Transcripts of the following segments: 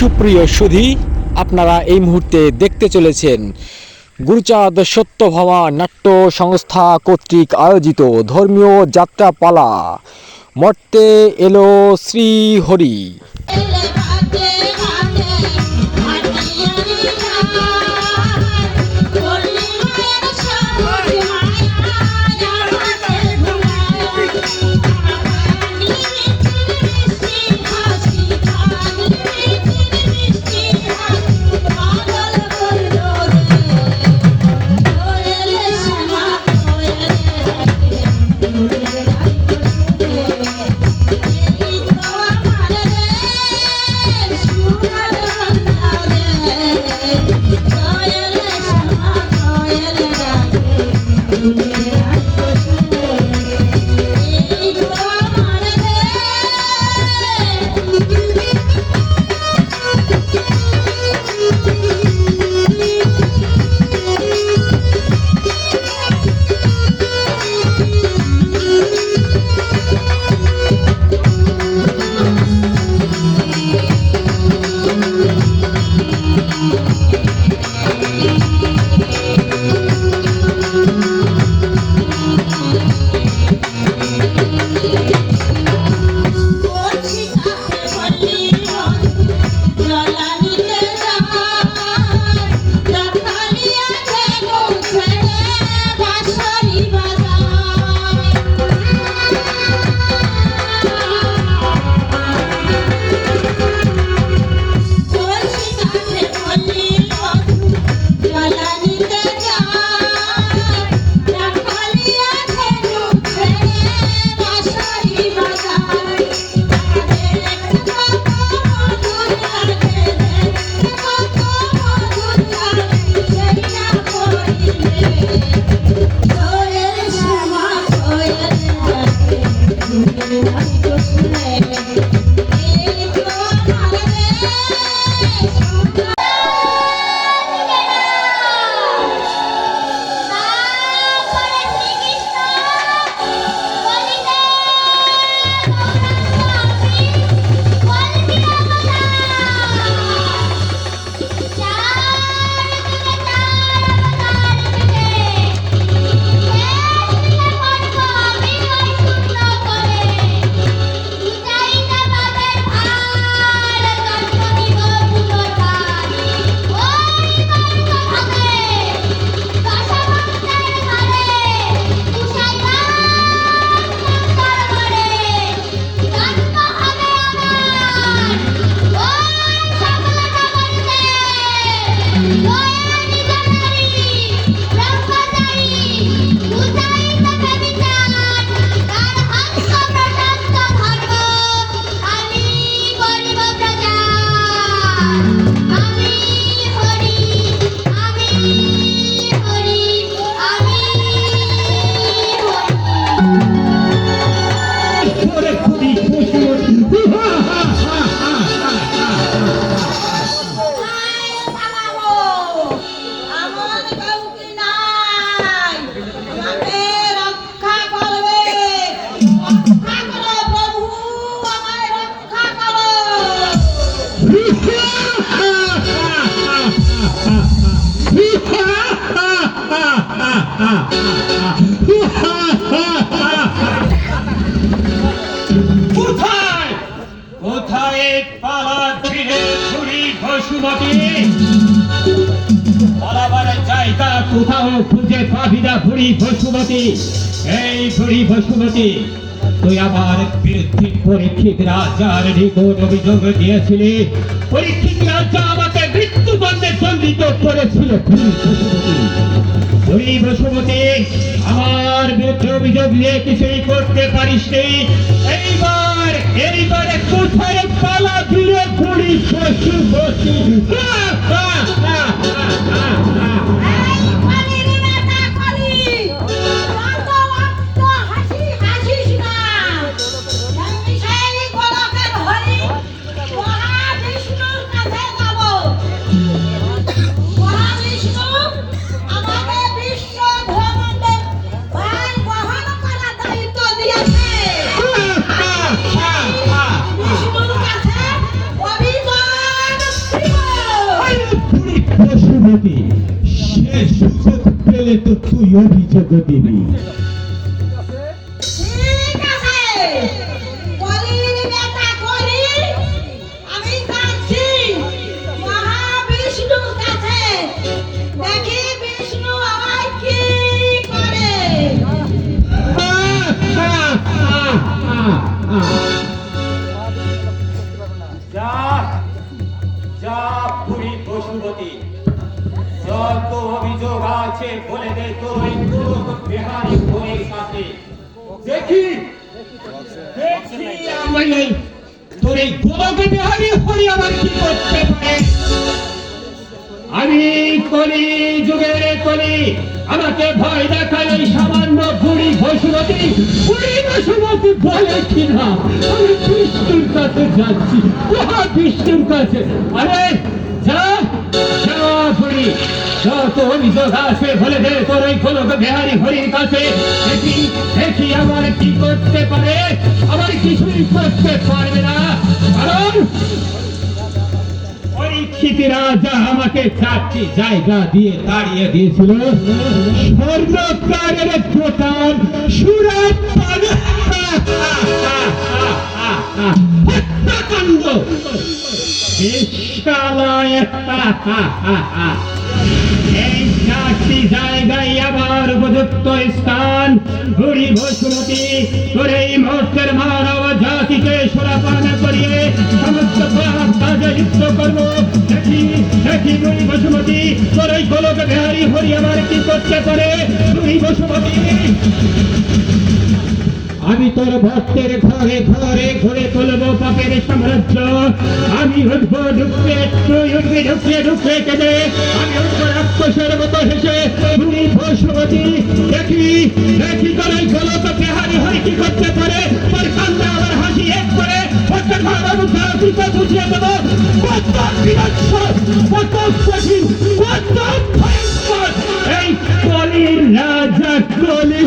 সুপ্রিয় সুধী, আপনারা এই মুহূর্তে দেখতে চলেছেন গুরুচাঁদ সত্যভামা নাট্য সংস্থা কর্তৃক আয়োজিত ধর্মীয় যাত্রাপালা মর্তে এলো শ্রীহরি। কোথাও খুঁজে পাবি না বুড়ি বসুমতী। এই বুড়ি বসুমতী, তুই আমার বিরুদ্ধে পরীক্ষিত রাজার নিকট অভিযোগ দিয়েছিলি। পরীক্ষিত রাজা আমাকে মৃত্যুদণ্ডে দণ্ডিত করেছিল। বুড়ি বসুমতী, আমার বিরুদ্ধে অভিযোগ নিয়ে কিছুই করতে পারিসনি। এইবারে কোথায় পালা দিলে বুড়ি বসুমতী? বসুমতী, সে সুযোগ পেলে তো তুই অভিযোগ দিবি। ঠিক আছে, বলির ব্যথা করি, আমি যাচ্ছি মহাবিষ্ণুর কাছে, দেখি বিষ্ণু আমায় কি করে। যা যা বুড়ি বসুমতী, যত অভিযোগ আছে বলে দে তোর ওই গোলক বিহারী হরির কাছে। দেখি দেখি আমি এই তোর এই গোলক বিহারী হরি আমার কি করতে পারে। আমি কলি যুগের কলি, আমাকে ভয় দেখায় এই সামান্য বুড়ি বসুমতী। বুড়ি বসুমতী বলে কিনা আমি বিষ্ণুর কাছে যাচ্ছি, মহা বিষ্ণুর কাছে। আরে যা যা বুড়ি, যত অভিযোগ আছে বলে দে তোর ওই গোলক বিহারী হরির কাছে। দেখি দেখি আমার কি করতে পারে। আমার কিছুই করতে পারবে না, কারণ পরীক্ষিত রাজা আমাকে 4টি জায়গা দিয়ে তাড়িয়ে দিয়েছিল। স্বর্ণকারের প্রতাপ, সুরাপান, হত্যাকাণ্ড, বেশ্যালয়, এই 4টি জায়গায় আমার উপযুক্ত স্থান। বুড়ি বসুমতী, তোর এই মুহূর্তের মানব জাতিকে সুরাপান করিয়ে সমস্ত পাপ কাজে লিপ্ত করবো। দেখি দেখি বুড়ি বসুমতী, তোর এই গোলক বিহারী হরি আমার কি করতে পারে। বুড়ি বসুমতী, আমি তোর ভক্তের ঘরে ঘরে ঘুরে তুলবো পাপের সাম্রাজ্য। আমি উঠবো ঢুকতে, তুই উঠবি ঢুকিয়ে ঢুকিয়ে কেঁদে, আমি উঠবো রাক্ষসের মতো হেসে। বুড়ি বসুমতী, দেখি দেখি তোর এই গোলক বিহারী হরি কি করতে পারে। তোর কান্দা আমার হাসি এক করে প্রত্যেক ঘরের মুখে বুঝিয়ে দেবো কত বিরক্ষণ, কত কঠিন, কত ভয়ঙ্কর এই কলির রাজা কলি।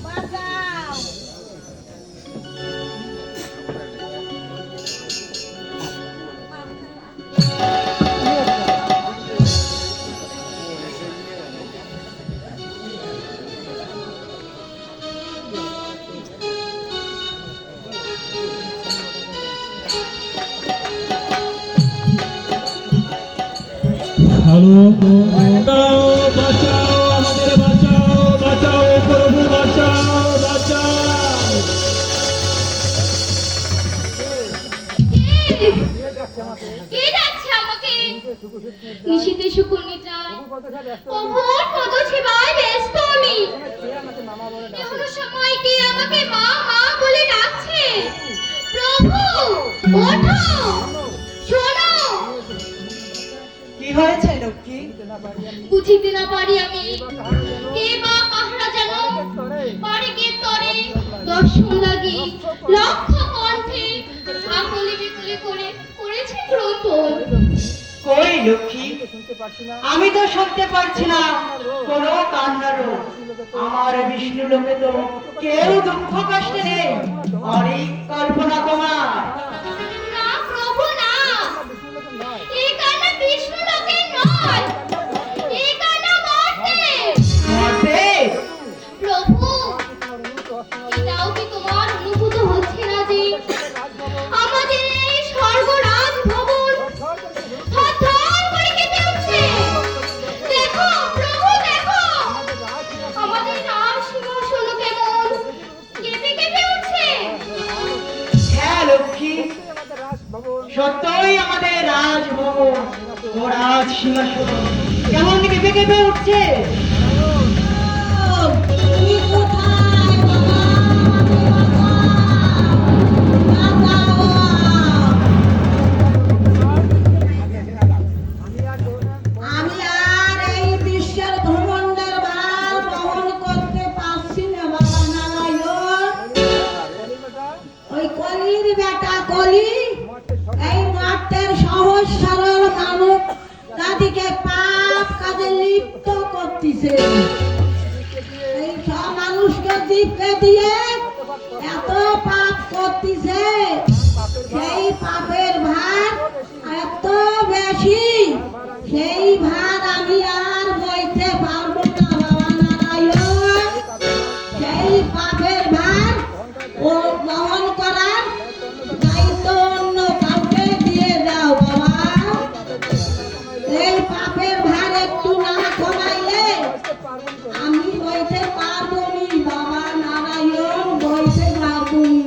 বাঁচাও। হ্যালো, বাঁচাও বাঁচাও, আমাদের বাঁচাও বাঁচাও, প্রভু বাঁচাও বাঁচাও। কে ডাকছে আমাকে? নিশীথে সুকন্যা, অভোর পদসেবায় ব্যস্ত আমি। এখনো সময় কে আমাকে মা মা বলে ডাকছে? প্রভু ওঠো, শোনো। কি হয়েছে লক্ষ্মী? বুঝিতে না পারি আমি, কে বা কাহারা যেন বাড়িকে তরে দর্শন লাগি লক্ষ কণ্ঠে আকলে বিকলে করে করেছে ক্রোধন। কই লক্ষ্মী, আমি তো শুনতে পারছি না কোনো কান্নারও। আমার বিষ্ণু লোকে তো কেউ দুঃখ কষ্টে নেই, অনেক কল্পনা তোমার। না প্রভু না, এই কান্না বিষ্ণু লোকের নয়, এই কান্না মর্তের। মর্তে? প্রভু, এটাও কি তোমার অনুভূত হচ্ছে না যে সত্যই আমাদের রাজভবন ও রাজ সিংহাসন কেমন কেঁপে কেঁপে উঠছে। তুমি কোথায় বাবা? আমি আর এই বিশ্বের ভ্রমণের ভার বহন করতে পারছি না বাবা নারায়ণ। ওই কলির বেটা কলি এই মাঠের সহজ সরল মানব তাদেরকে পাপ কাজে লিপ্ত করতেছে। এই সব মানুষকে জীবকে দিয়ে এত পাপ করতেছে, সেই পাপের ভার এত বেশি, সেই ভার আমি আর বইতে পারবো না বাবা নারায়ণ। সেই পাপের ভার ও বহন করার দায়িত্ব অন্য কাউকে দিয়ে দাও বাবা। এই পাপের ভার একটু না কমাইলে আমি বইতে পারবো নি বাবা নারায়ণ, বইতে পারবো নি।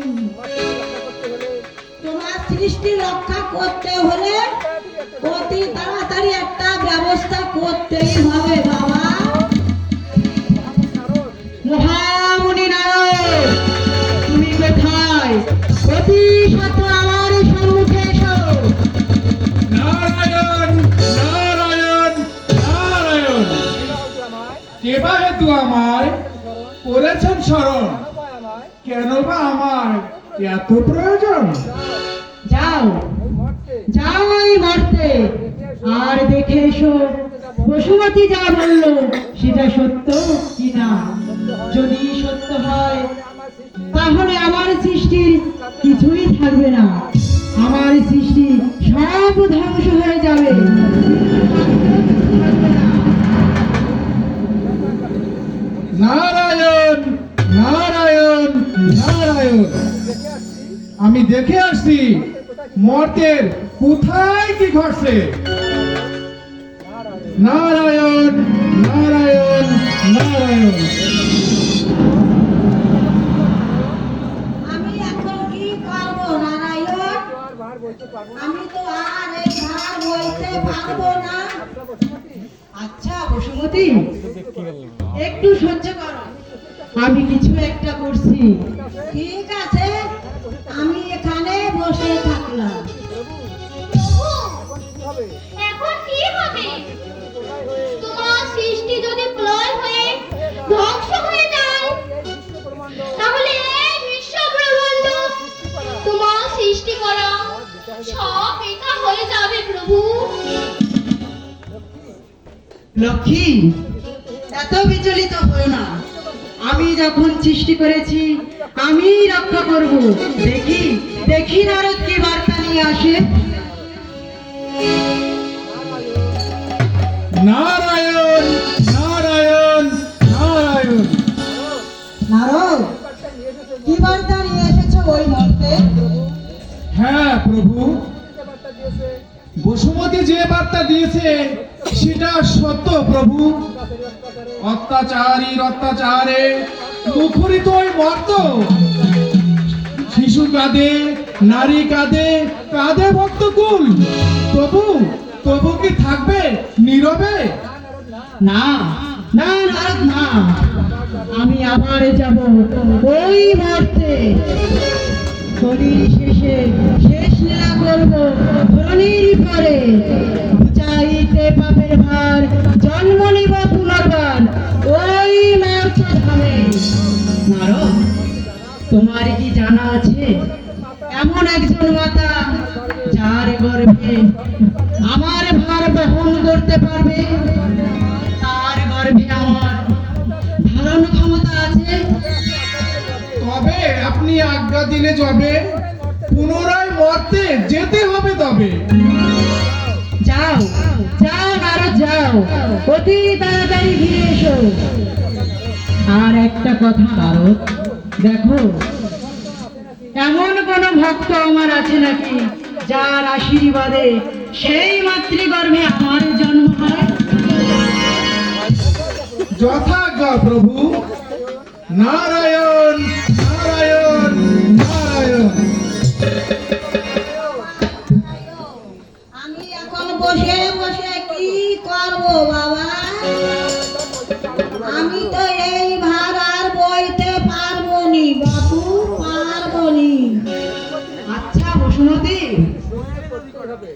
তোমার সৃষ্টি রক্ষা করতে হলে অতি তাড়াতাড়ি একটা ব্যবস্থা করতেই হবে বাবা। মহামুনি নারদ, তুমি কোথায়? অতি সত্য আমার সম্মুখে এসো। নারায়ণ নারায়ণ নারায়ণ, কেবা হেতু আমায় করেছেন স্মরণ? কেন বা আমার এত প্রয়োজন? যাও যাও ওই মর্তে আর দেখে এসো বসুমতী যা বলল সেটা সত্য কিনা। যদি সত্য হয় তাহলে আমার সৃষ্টির কিছুই থাকবে না, আমার সৃষ্টি সব ধ্বংস হয়ে যাবে। নারায়ণ নারায়ণ নারায়ণ, আমি দেখে আসছি মর্তের কোথায় কি ঘটছে। নারায়ণ নারায়ণ নারায়ণ। আমি এখন কি করবো নারায়ণ? আমি তো আর এই ভার বইতে পারবো না। আচ্ছা বসুমতী, একটু সহ্য করো, আমি কিছু একটা করছি। ঠিক আছে, আমি এখানে বসে থাকলাম। এখন কি হবে? তোমার সৃষ্টি যদি প্রলয় হয়ে ধ্বংস হয়ে যায়, তাহলে এই বিশ্ব ব্রহ্মাণ্ড তোমার সৃষ্টি করা সব একা হয়ে যাবে প্রভু। লক্ষ্মী, এত বিচলিত হও না, আমি যখন সৃষ্টি করেছি আমি রক্ষা করব। দেখি দেখি নারদ কি বার্তা নিয়ে আসে। নারায়ণ নারায়ণ নারায়ণ। নারদ, কি বার্তা নিয়ে এসেছো ওই মর্তে? হ্যাঁ প্রভু, বসুমতী যে বার্তা দিয়েছে সেটা সত্য প্রভু। অত্যাচারীর অত্যাচারে মুখরিত ওই মর্ত, শিশু কাঁদে, নারী কাঁদে, কাঁদে ভক্তকুল। তবু তবু কি থাকবে নীরবে? না না নারদ না, আমি আবার যাব ওই মর্তে। কলির শেষে শেষ লীলা করব ধরণীর পরে। বুঝাইতে পাপের ভার জন্ম নিব পুনর্বার ওই মর্ত ধামে। নারদ, তোমার কি জানা আছে এমন একজন মাতা যার গর্ভে আমার ভার বহন করতে পারবে? তার গর্ভে আমার ধারণ ক্ষমতা আছে। তবে আপনি আজ্ঞা দিলে যাবে, পুনরায় মর্তে যেতে হবে তবে। যাও যাও নারদ যাও, অতি তাড়াতাড়ি ফিরে এসো। আর একটা কথা নারদ, দেখো এমন কোন ভক্ত আমার আছে নাকি যার আশীর্বাদে সেই মাতৃগর্ভে আমার জন্ম হয়? যথাজ্ঞা প্রভু। নারায়ণ নারায়ণ নারায়ণ।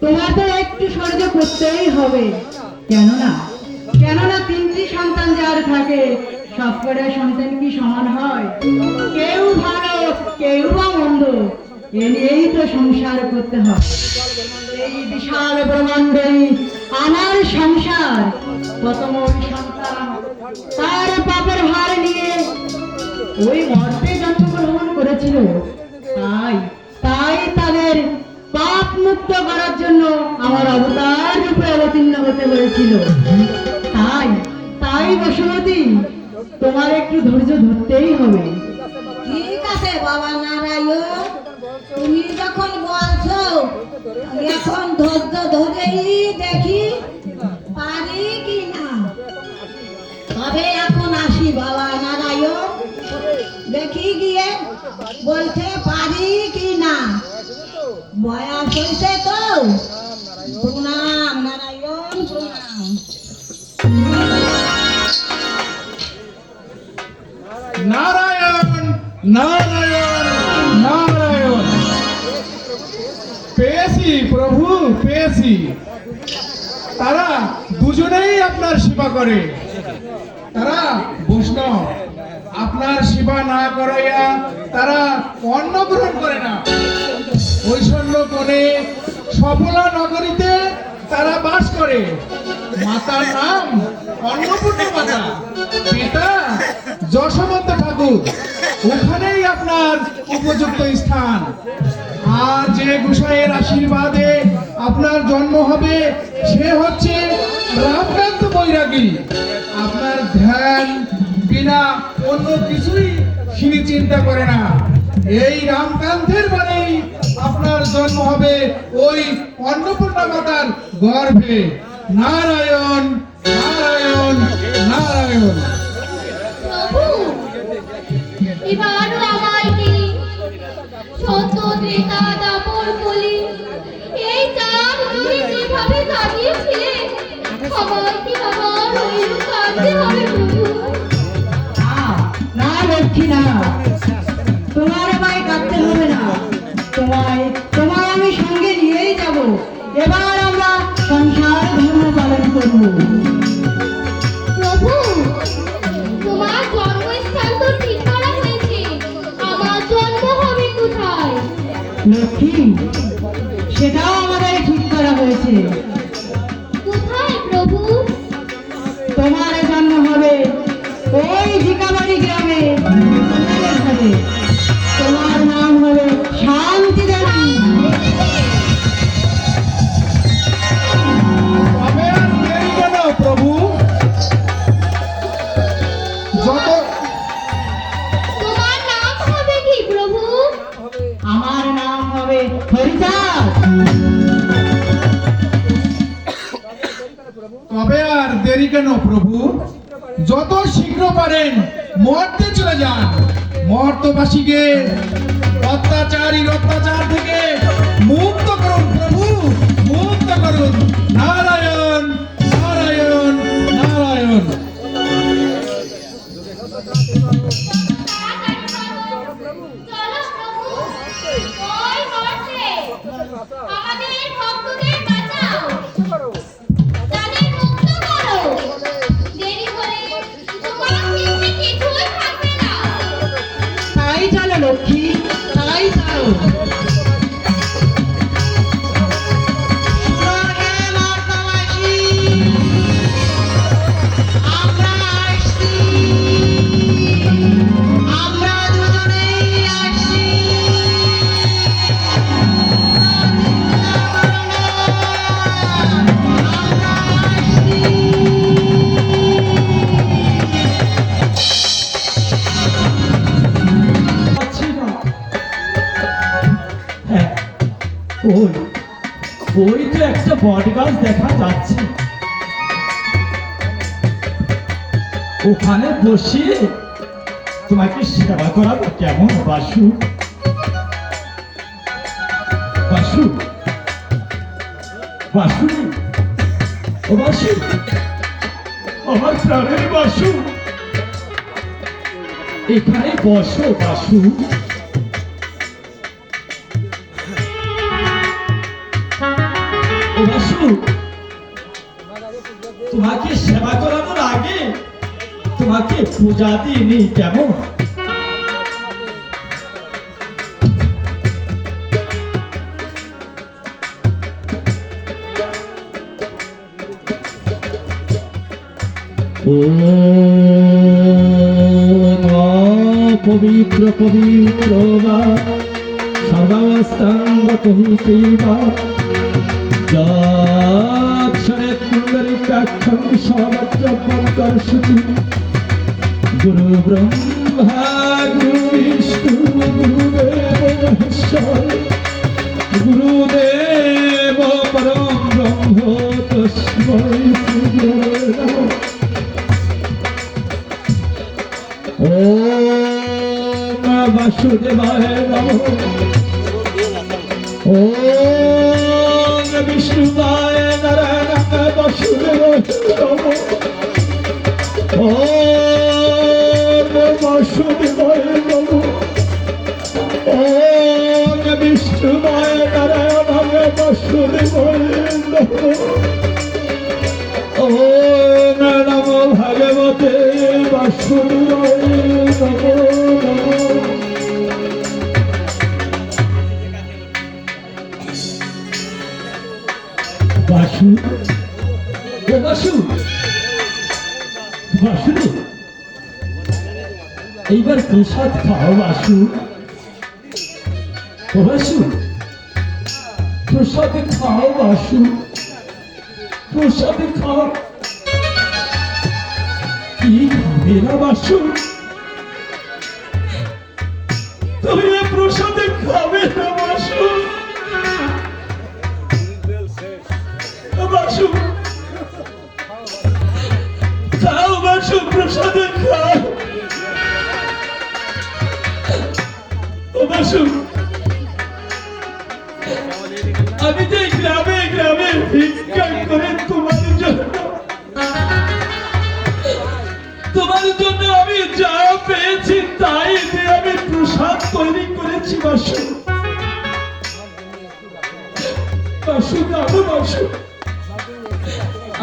তোমার তো একটু সহ্য করতেই হবে। কেননা তিনটি সন্তান যার থাকে, সবকটা সন্তান কি সমান হয়? কেউ ভালো, কেউ বা মন্দ, এ নিয়েই তো সংসার করতে হয়। এই বিশাল ব্রহ্মাণ্ডই আমার সংসার। প্রথম ওই সন্তান তার পাপের হার নিয়ে ওই মর্তে জন্মগ্রহণ করেছিল। তাই তাদের পাপ মুক্ত করার জন্য আমার অবতার রূপে অবতীর্ণ হতে হয়েছিল। তাই বসুমতী, তোমার একটু ধৈর্য ধরতেই হবে। ঠিক আছে বাবা নারায়ণ, তুমি যখন বলছো আমি এখন ধৈর্য ধরেই দেখি পারি কি না। তবে এখন আসি বাবা নারায়ণ, দেখি গিয়ে বলতে পারি কি না। বয়স হয়েছে তো। প্রণাম নারায়ণ, প্রণাম। নারায়ণ নারায়ণ নারায়ণ। পেয়েছি প্রভু, পেয়েছি। তারা দুজনেই আপনার সেবা করে। তারা বৈষ্ণব। আপনার সেবা না করাইয়া তারা অন্ন গ্রহণ করে না। ঐশ্বর্য কোণে সফলা নগরীতে তারা বাস করে। মাতার নাম অন্নপূর্ণা মাতা, পিতা যশোবন্ত ঠাকুর। ওখানেই আপনার উপযুক্ত স্থান। আর যে গোসাইয়ের আশীর্বাদে আপনার জন্ম হবে সে হচ্ছে রামকান্ত বৈরাগী। আপনার ধ্যান বিনা অন্য কিছুই তিনি চিন্তা করে না। এই রামকান্তের বাণী আপনার জন্ম হবে ওই অন্নপূর্ণা মাতার গর্ভে। নারায়ণ নারায়ণ নারায়ণ। প্রভু, এবারও আমায় দিন সত্য ত্রেতা দাপর কলি এই চাঁদ তুমি যেভাবে কাটিয়েছিলেন, আমায় কি আবার ওইরূপ কাটতে হবে প্রভু? না লক্ষ্মী না, তোমার আমায় কাঁদতে হবে না। তোমায় আমি সঙ্গে নিয়েই যাব। এবার আমরা সংসার ধর্ম পালন করব। প্রভু, তোমার জন্মস্থান তো ঠিক করা হয়েছে, আমার জন্ম হবে কোথায়? লক্ষ্মী, সেটাও আমাদের ঠিক করা হয়েছে। কোথায় প্রভু? তোমার জন্ম হবে ওই ঝিকাবাড়ি গ্রামে, তোমাদের ঘরে। তোমার নাম হবে শান্তি দেবী। তবে আর দেরি কেন প্রভু? যত তোমার নাম হবে কি প্রভু? আমার নাম হবে হরিচাঁদ। তবে আর দেরি কেন প্রভু? যত শীঘ্র পারেন মর্তে চলে যান। মর্তবাসীকে অত্যাচার থেকে মুক্ত করুন প্রভু, মুক্ত করুন। নারায়ণ নারায়ণ নারায়ণ। চলো প্রভু, ওই মর্তে আমাদের ভক্তদের বাঁচাও, তাদের মুক্ত করো। দেরি হলে তোমার কিন্তু কিছুই থাকবে না। তাই চলো লক্ষ্মী, তাই চলো। ওই তো একটা বট গাছ দেখা যাচ্ছে, ওখানে বসিয়ে তোমাকে সেবা করাবো কেমন বাসু? বাসু, বাসু, ও বাসু, আমার প্রাণের বাসু, এখানে বসো বাসু। তোমাকে সেবা করানোর আগে তোমাকে পূজা দিয়ে নিই কেমন? ও পবিত্র পবিত্র বা সর্বাবস্থাঙ্গত হিবা যৎক্ষণে কুণ্ডলিকাক্ষং সর্বত্র শুচি গুরু ব্রহ্মা গুরু বিষ্ণু গুরুদেব মহেশ্বর গুরুদেব পরম ব্রহ্ম তস্मै শ্রী গুরবে নমঃ। ওম বাসুদেবায় নমঃ। ওম বিষ্ণুদায় নারায়ণায় বাসুদেবায় নমঃ। ওম বাসুদেবায় নমঃ। ওম বিষ্ণুদায় নারায়ণায় বাসুদেবায় নমঃ। ওম নমো ভগবতে বাসুদেবায় নমো নমঃ। বাসু, ও বাসু, বাসুদেব, এইবার প্রসাদ খাও বাসু। ও বাসু, প্রসাদ খাও বাসু, প্রসাদ খাও। কি খাবে না বাসু? তুমি এ প্রসাদে খাবে না বাসু? বাসু খাও বাসু, প্রসাদে খাও। ও বাসু, আমি যে গ্রামে গ্রামে ভিক্ষা করে তোমার জন্য আমি যা পেয়েছি তাই দিয়ে আমি প্রসাদ তৈরি করেছি বাসু। বাসু দাও বাসু,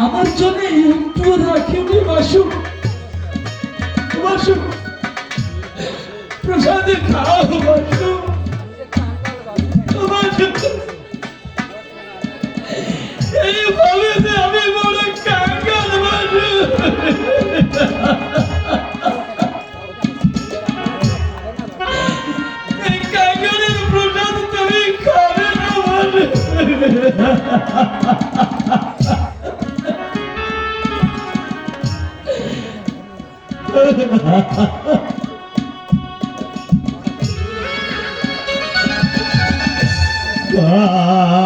আমার জন্য একটু রাখিনি বাসু। বাসু প্রসাদে খাও বাসু। বাসু এইভাবে যে আমি বড় কাঙ্গাল বাসু। এই কাঙ্গালের প্রসাদ তুমি খাবে না বাসু।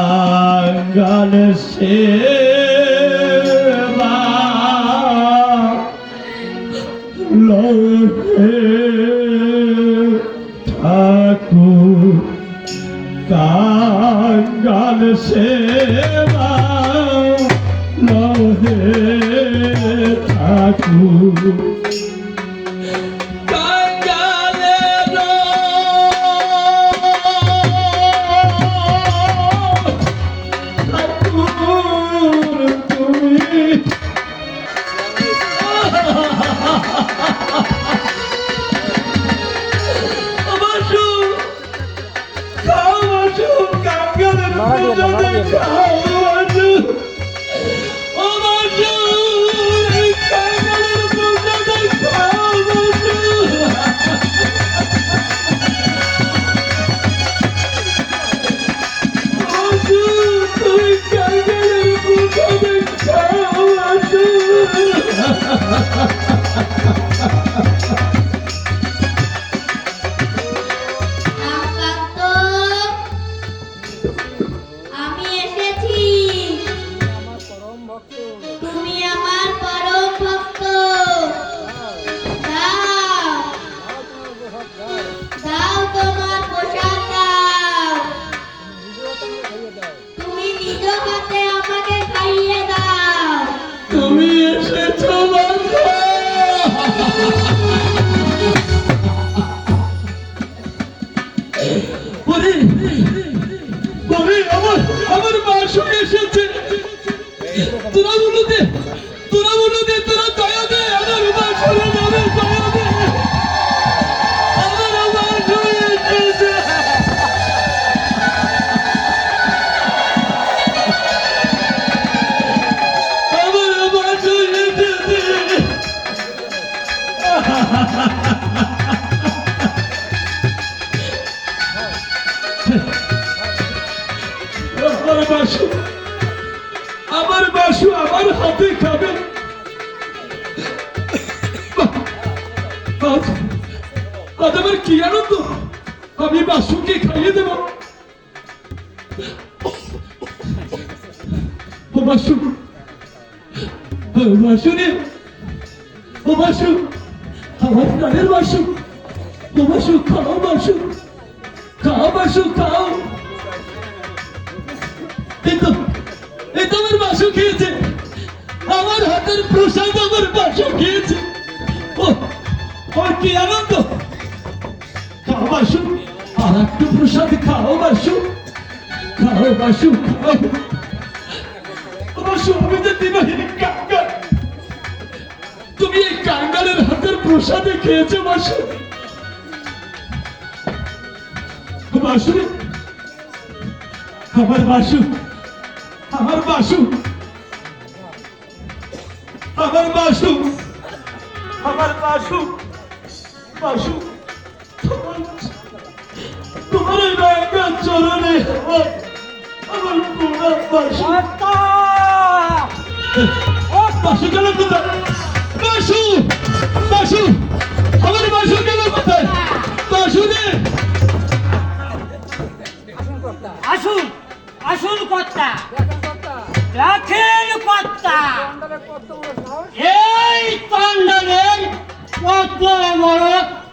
কাঙ্গাল সেবা লোকে ঠাকুর, কাঙ্গাল সেবা লোকে ঠাকুর। আমি এসেছি। তুমি আমার পরম ভক্ত। দাও দাও, তোমার প্রসাদ দাও। তুমি নিজ হাতে আমাকে খাইয়ে দাও। তুমি এসেছো বাবা। আমার বাসু এসেছে। তোরা বলতে তোরা বলে দে, তোরা দয়া দে, আমার বাসুরে যাবে, দয়া দে। আমার বাসুরে এসেছে। আমার বাসুরে এসেছে। আমার বাসু আমার হাতে খাবে। আজ আমার কি আনন্দ, আমি বাসুকে খাইয়ে দেব। ও বাসু, ও বাসু রে, ও বাসু, আমার প্রাণের বাসু, ও বাসু খাও, বাসু খাও, বাসু খাও। এই তো আমার বাসু খেয়েছে, আমার হাতের প্রসাদ আমার বাসু খেয়েছে। ও আমার কি আনন্দ। খাও বাসু, আর একটু প্রসাদ খাও বাসু, খাও বাসু খাও। ও বাসু, আমি যে দিনহীন কাঙ্গাল, তুমি এই কাঙ্গালের হাতের প্রসাদে খেয়েছো বাসু। ও বাসু রে, আমার বাসু, আমার বাসু, আমার বাসু, আমার বাসু, বাসু, তোমার এই নয়টা চরণে আমার পুরা বাসু। বাসু গেল কোথায়? বাসু, বাসু, আমার বাসু গেল কোথায়? বাসু রে, আসুন আসুন কর্তা, রাখেন কর্তা। এই চন্ডালের কত বড়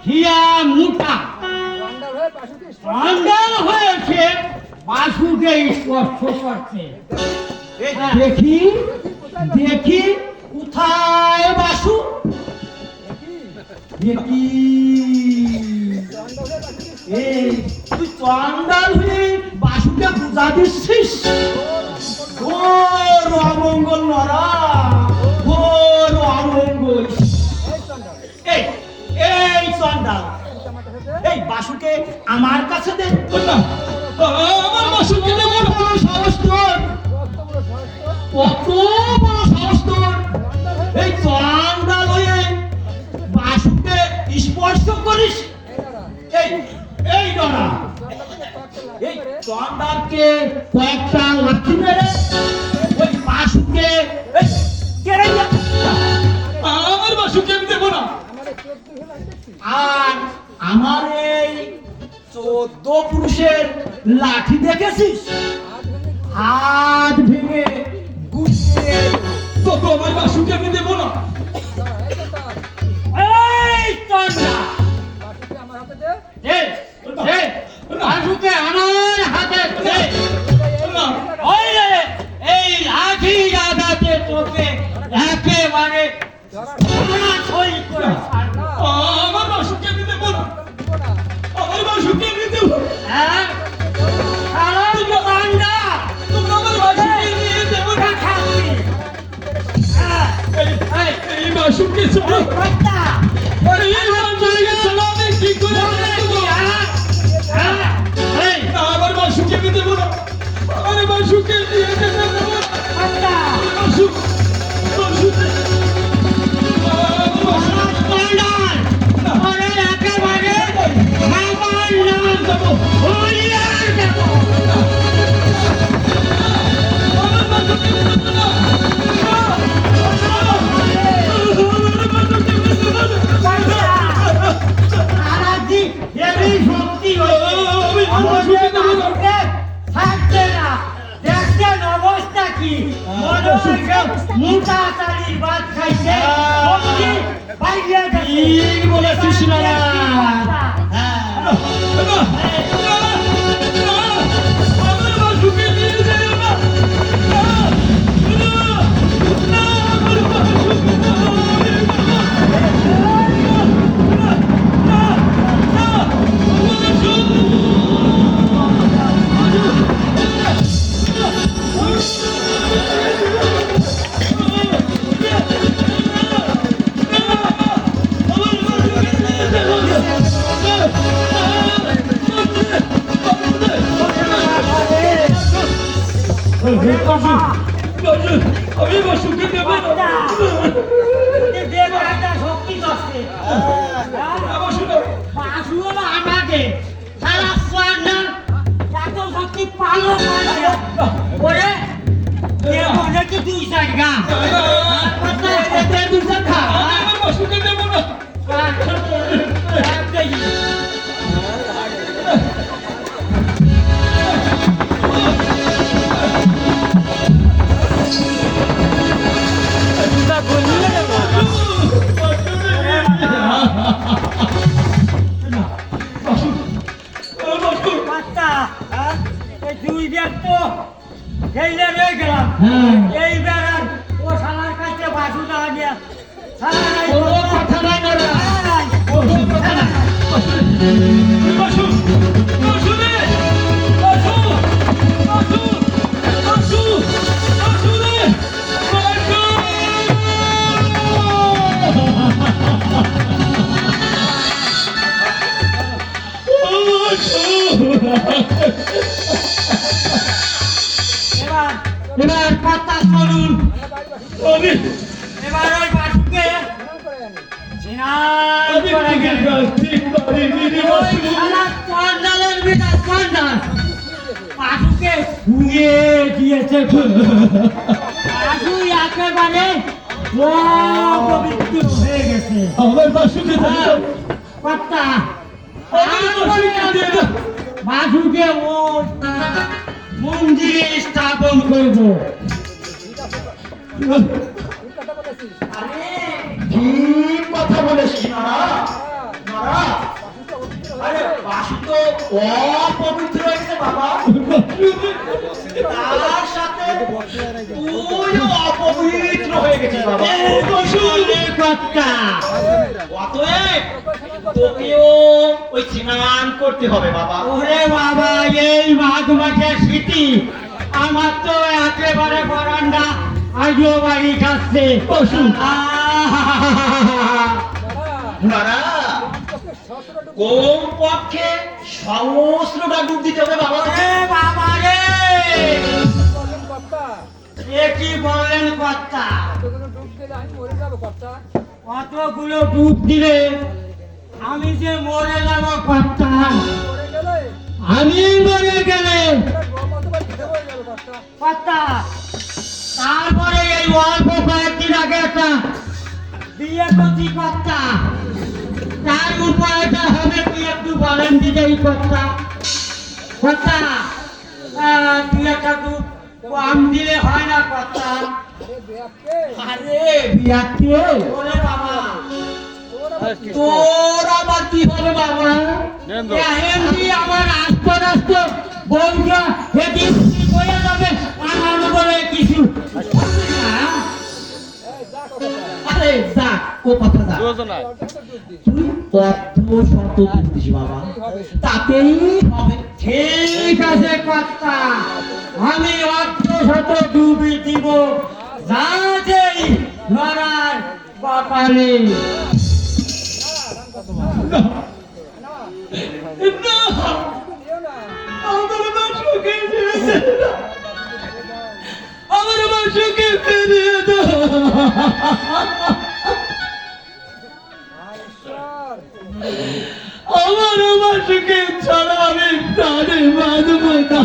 হিয়া মুঠা, চন্ডাল হয়েছে বাসুকে স্পর্শ করছে। দেখি দেখি কোথায় বাসু, দেখি এই তুই চন্ডাল হয়ে বাসুকে পূজা দিচ্ছিস। ঘোর অমঙ্গল নরা, ঘোর অমঙ্গল। এই এই চন্ডাল, এই বাসুকে আমার কাছে দে। আমার বাসুকে দেব না। বড় সাহস তোর, কত বড় সাহস তোর। এই চন্ডাল হয়ে বাসুকে স্পর্শ করিস। এই এই নরা, এই চন্ডালকে কয়েকটা লাঠি মেরে ওই বাসুকে কেড়ে যা। আমার বাসুকে আমি দেব না। আর আমার এই 14 পুরুষের লাঠি দেখেছিস, হাত ভেঙে গুছিয়ে। তো আমার বাসুকে আমি দেব না। এই চন্ডাল, এই এই বাসুকে আমার হাতে দে। ওই রে, এই লাঠি আঘাতে তোকে একেবারে সই করে ছাড়বো। আমার বাসুকে আমি দেব না। আমার বাসুকে আমি দেব না। হ্যাঁ, সারা দোকানটা তোমরা আমার বাসুকে নিয়ে দেব না। খাবি। হ্যাঁ, এই বাসুকে ছাড়ো। কর্তা, এই বাসুকে ছাড়ো, আমি কি করে দেব? আমার বাসুকে আমি দেব না। আমার বাসুকে নিয়ে দেব না। কর্তা, বাসু, বাসু, আমার বাসু। চন্ডাল, ওরে একেবারে খাবার না দেবো, হরিয়া দেবো। আমার বাসুকে আমি দেব না। সারাদিন এরই শক্তি হয়েছে। আমাদের বাসুকে থাকছে না। দেখছেন অবস্থা কি? মনে হচ্ছে মোটা চালির ভাত খাইছে, শক্তি বাইরে গেছে। ঠিক বলেছিস না। হ্যাঁ। আমার বাসুকে নিয়ে যেও না। আমার বাসুকে বাসু বাসু আমি বাসুকে দেব না দেব একটা শক্তি করছে বাসু না বাসু হলো আমাকে সারা সোয়ানা এত শক্তি পালো মানে ওরে দেব নাকি দুই জায়গা দুই জায়গা আমি বাসুকে দেব না বাচ্চা এই দুই ব্যাগ তো গেইলে রয়ে গেলাম এই বেড়ার ও শালার কাছে বাসু না নিয়ে শালা নাই কথা নাই না বাসু বাসু রে বাসু বাসু বাসু বাসু রে বাসু এবার কথা শুনুন আমি এবার ওই বাসুকে জিনাল করে গেল ওই শালা কন্ডালের বিটা কন্ডাল বাসুকে শুয়ে দিয়েছে বাসু একেবারে পবিত্র হয়ে গেছে আমার বাসুকে দাও কথা আমার বাসুকে দিয়ে দাও বাসুকে ও মন্দিরে স্থাপন করবো ঠিক কথা বলেছি নারা আরে বাসু তো অপবিত্র হয়েছে বাবা তার সাথে তুইও অপবিত্র হয়ে গেছিস বাবা কথা অতএব তোকেও ওই স্নান করতে হবে বাবা ওরে বাবা এই মাঘ মাসের স্মৃতি আমার তো একেবারে বারান্দা আজও বাড়ি খাচ্ছে নারা কোন পক্ষে সহস্রটা ডুব দিতে হবে বাবা ওরে বাবা রে এ কি বললেন কর্তা কতগুলো ডুব দিলে আমি যে মরে যাব কর্তা আমি মরে গেলে কর্তা তারপরে এই অল্প কয়েকদিন আগে একটা বিয়ে করছি কর্তা তার উপায়টা হবে কি একটু বলেন দিতেই কর্তা কর্তা তুই একটা খুব কম দিলে হয় না কর্তা আরে বিয়াকে ওরে বাবা তোর আবার কি হবে বাবা এমনি আমার আস্তে আস্তে বউটা সেদিন হয়ে যাবে আমার বলে কিছু আরে যা ও কথা যা তুই তত্ত্ব শত দিস বাবা তাতেই হবে ঠিক আছে কথা আমি অর্থ শত ডুবি দিব যা যেই লড়াই বাপারে আমার বাসুকে ফিরিয়ে দাও আমার বাসুকে ফিরিয়ে দাও আমার বাসুকে ছাড়া আমি প্রাণে বাঁধব না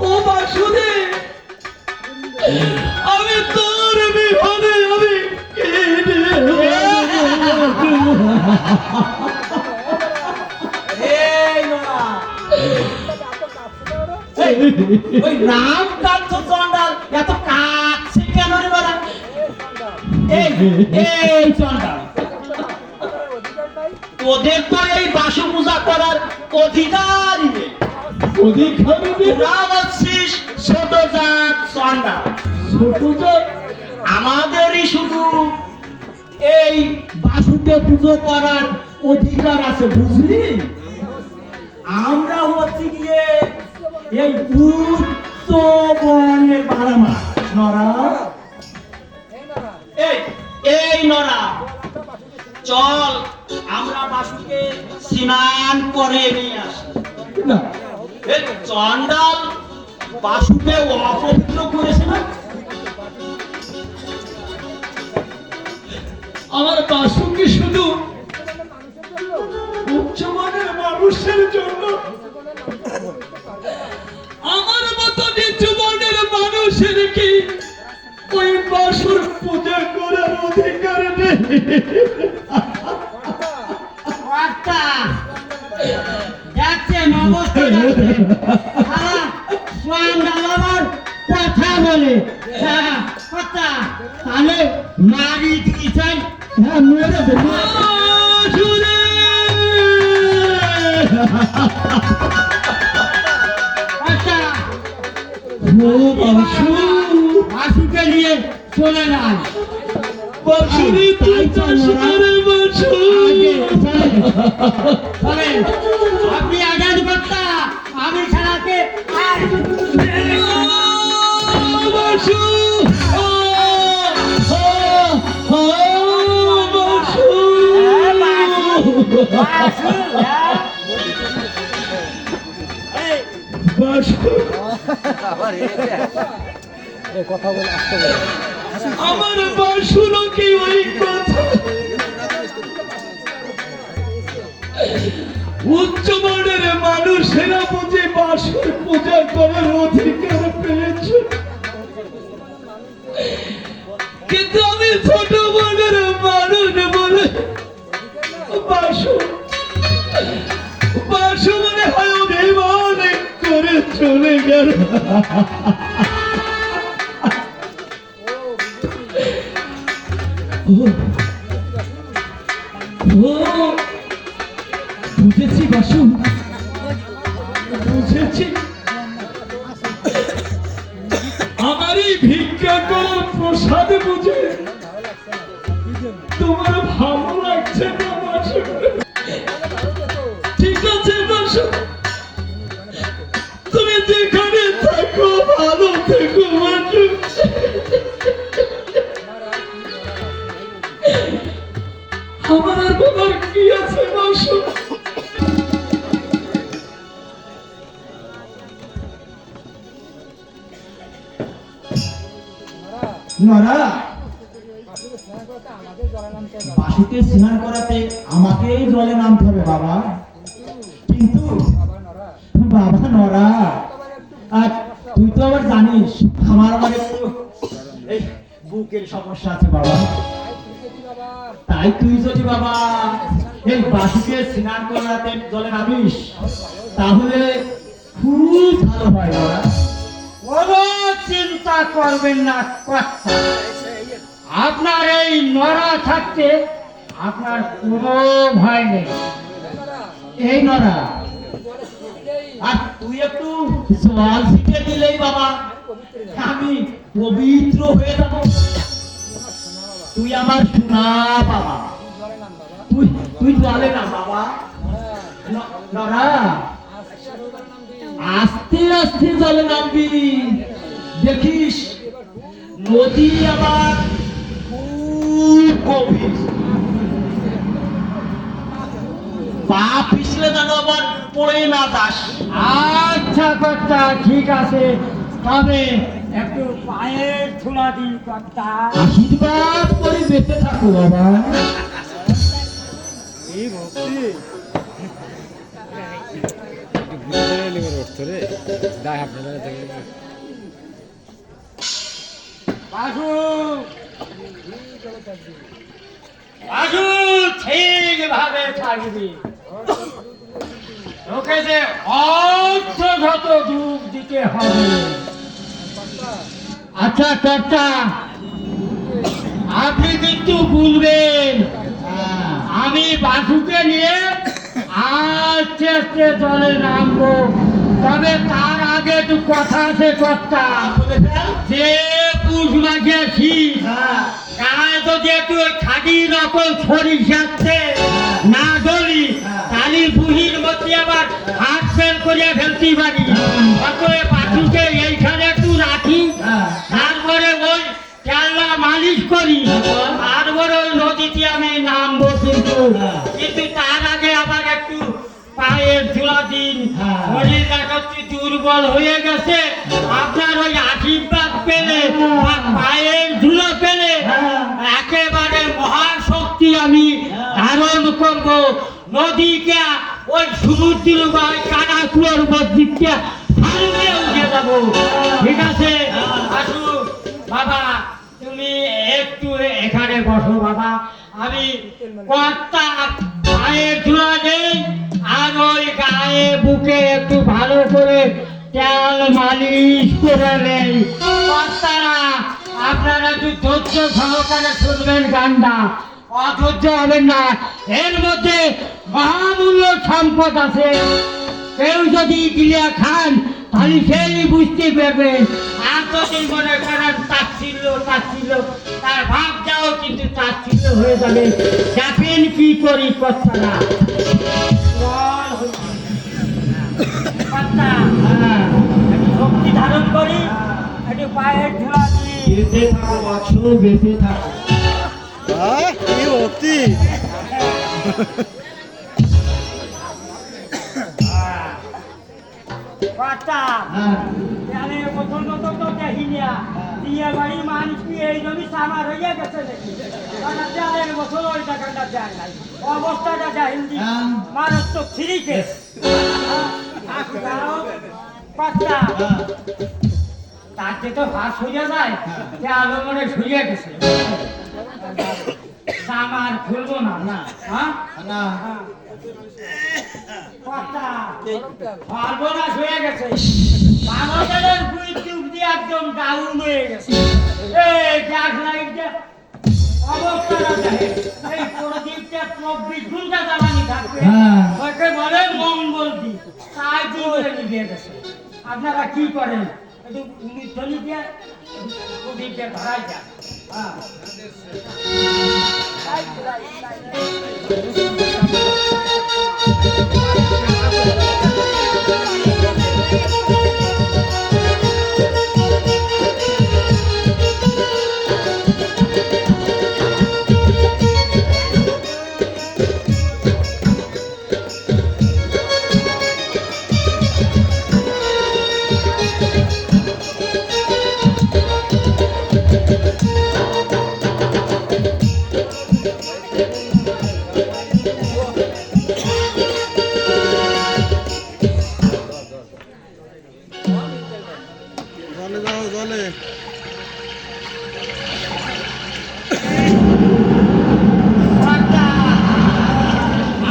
ও বাসুদে আমি তোর বিপদে আমি ওই রাম কান্ত চন্ডাল এত কাছে কেন রে বাবা এই এই চন্ডাল তোদের তো এই বাসু পূজা করার অধিকারই নেই অধিকারী তোরা হচ্ছিস ছোট জাত চন্ডা আমাদেরই শুধু এই বাসুকে পুজো করার অধিকার আছে বুঝলি আমরা হচ্ছে গিয়ে এই উচ্চ বর্ণের বাড়ামা নরা এই এই নরা চল আমরা বাসুকে স্নান করে নিয়ে আসি। না, এই চন্ডাল বাসুকে অপবিত্র করেছে না? আমার বাসুকে শুধু উচ্চমানের মানুষের জন্য, আমার মতো নিচু মানের মানুষের কি ওই বাসুর পূজা করার অধিকার নেই? কর্তা, দেখছেন অবস্থা দেখছেন। চন্ডাল আবার কথা বলে। হ্যাঁ কর্তা, তাহলে মারি তুই চাই। হ্যাঁ, মেরে দে। বাসুরে! কর্তা, ও বাসু! বাসুকে নিয়ে চলে যান। বাসুরে তুই চাষ করে বাসু! চলেন, আপনি আগান কর্তা, আমি খেলাকে আর বাসু! বাসু! বাসু! আমার বাসুরও কি ওই কথা? উচ্চমানের মানুষেরা বুঝে বাসুর পূজা করার অধিকার পেয়েছে, কিন্তু আমি ছোট মানের মানুষ বলে বাসু বাসু মনে হয় অভিমান করে চলে গেল। বুঝেছি বাসু, বুঝেছি। আমার এই ভিক্ষা করা প্রসাদ বুঝে তোমার ভালো লাগছে না বাসু? ঠিক আছে বাসু, তুমি যেখানে থাকো ভালো থেকো বাসু। আমার আর বলার কি আছে বাসু? নরা, বাসুকে স্নান করাতে আমাকেই জলে নামতে হবে বাবা। কিন্তু বাবা নরা, আর তুই তো আবার জানিস আমার আবার একটু এই বুকের সমস্যা আছে বাবা। তাই তুই যদি বাবা এই বাসুকে স্নান করাতে জলে নামিস তাহলে খুব ভালো হয় নরা। কোনো চিন্তা করবেন না কর্তা, আপনার এই নরা থাকতে আপনার কোনো ভয় নেই। এই নরা, আর তুই একটু জল ছিটে দিলেই বাবা আমি পবিত্র হয়ে যাব। তুই আমার সোনা বাবা, তুই তুই জলে না বাবা। নরা, আস্তে আস্তে জলে নামবি, দেখিস নদী আবার খুব গভীর। পা পিছলে যেন আবার পড়ে না যাস। আচ্ছা কর্তা, ঠিক আছে, তবে একটু পায়ের ধুলা দিন কর্তা। আশীর্বাদ করে বেঁচে থাকো বাবা। বাসু, বাসু ঠিকভাবে থাকবি, তোকে যে অর্থগত দুঃখ দিতে হবে। আচ্ছা কর্তা, আপনি কিন্তু বলবেন আমি বাসুকে নিয়ে আস্তে আস্তে জলে নামবো, তবে তার আগে একটু কথা আছে কর্তা। যে পুষ লাগিয়েছি গায়ে যদি একটু খাটি নকল সরিষাতে না ডলি, তাহলে বুহির মধ্যে আবার হাত ফেল করিয়া ফেলতে পারি। অতএব বাসুকে এইখানে একটু রাখি, তারপরে ওই কেল্লা মালিশ করি, তারপরে ওই নদীতে আমি নামবো। কিন্তু তার আগে আবার একটু পায়ের ধুলা দিন। হ্যাঁ। শরীরটা একটু দুর্বল হয়ে গেছে, আপনার ওই আশীর্বাদ পেলে বা পায়ের ধুলা পেলে একেবারে মহাশক্তি আমি ধারণ করব। নদীকে ওই সমুদ্র বা ওই কানাকুয়ার মসজিদকে ভাঙবে উঠে যাব। ঠিক আছে, আসু বাবা, তুমি একটু এখানে বসো বাবা। আমি কর্তা পায়ের ধুলা নেই আর ওই গায়ে বুকে একটু ভালো করে তেল মালিশ করে নেই। কর্তারা আপনারা একটু ধৈর্য সহকারে শুনবেন গানটা, অধৈর্য হবেন না। এর মধ্যে মহামূল্য সম্পদ আছে, কেউ যদি গিলিয়া খান তাহলে সেই বুঝতে পারবেন। আর যদি মনে করেন তাচ্ছিল্য তাচ্ছিল্য, তার ভাব যাও কিন্তু তাচ্ছিল্য হয়ে যাবে। দেখেন কি করি কর্তারা। কর্তা, একটু শক্তি ধারণ করি, একটু পায়ের ধুলা দিই। বেঁচে থাকো বাসু, বেঁচে থাকো। কর্তা, তাহলে প্রথম তো দেখিনিয়া দিয়ে বাড়ি মানুষ কি এই জমি সামার হইয়া গেছে নাকি? দেড় বছর ওই টাকাটা দেয় নাই, অবস্থাটা হিন্দি মারাত্মক ফ্রিতে। কর্তা, তার যে তো ভাস হইয়া যায়, সে আলো মনে শুয়ে গেছে। সামার খুলবো না না, হ্যাঁ কর্তা, সর্বনাশ হয়ে গেছে। মানুষের দুই চুপ দিয়ে একদম ডাউন হয়ে গেছে। এই গ্যাস লাইটটা অবস্থাটা দেখে, এই প্রদীপটা 24 ঘন্টা জ্বালানি থাকবে, ওকে বলে মঙ্গল দ্বীপ, তাই দিয়ে নিভিয়ে গেছে। আপনারা কি করেন? একটু ধ্বনি দিয়ে প্রদীপটা ধরাই যান।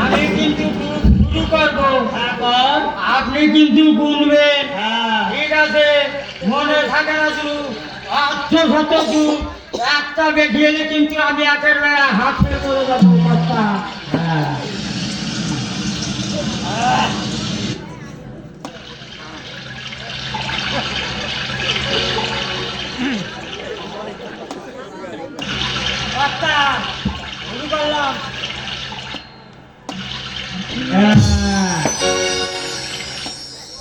আমি কিন্তু শুরু করবো, আপনি কিন্তু গুনবেন। ঠিক আছে, মনে থাকে না শুরু 800 একটা বেশি এলে কিন্তু আমি একেবারে হাতে করে যাবো। কর্তা, কর্তা, শুরু করলাম।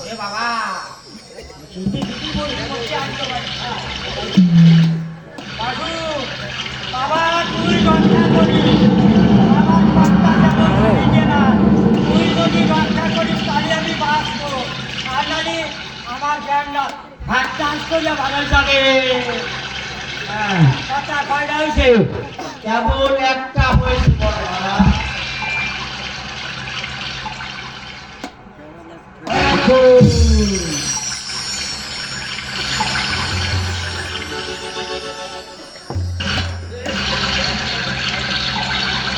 ওরে বাবা, বাবু, বাবা তুই রক্ষা করিস, আমার কর্তা যেন ভেঙে না। তুই যদি রক্ষা করিস তাহলে আমি বাঁচবো, আর নাহলে আমার জ্ঞানটা হাত চাষ করিয়া ভালো যাবে। কর্তা, কয়টা হয়েছে? কেবল একটা হয়েছে বড়রা।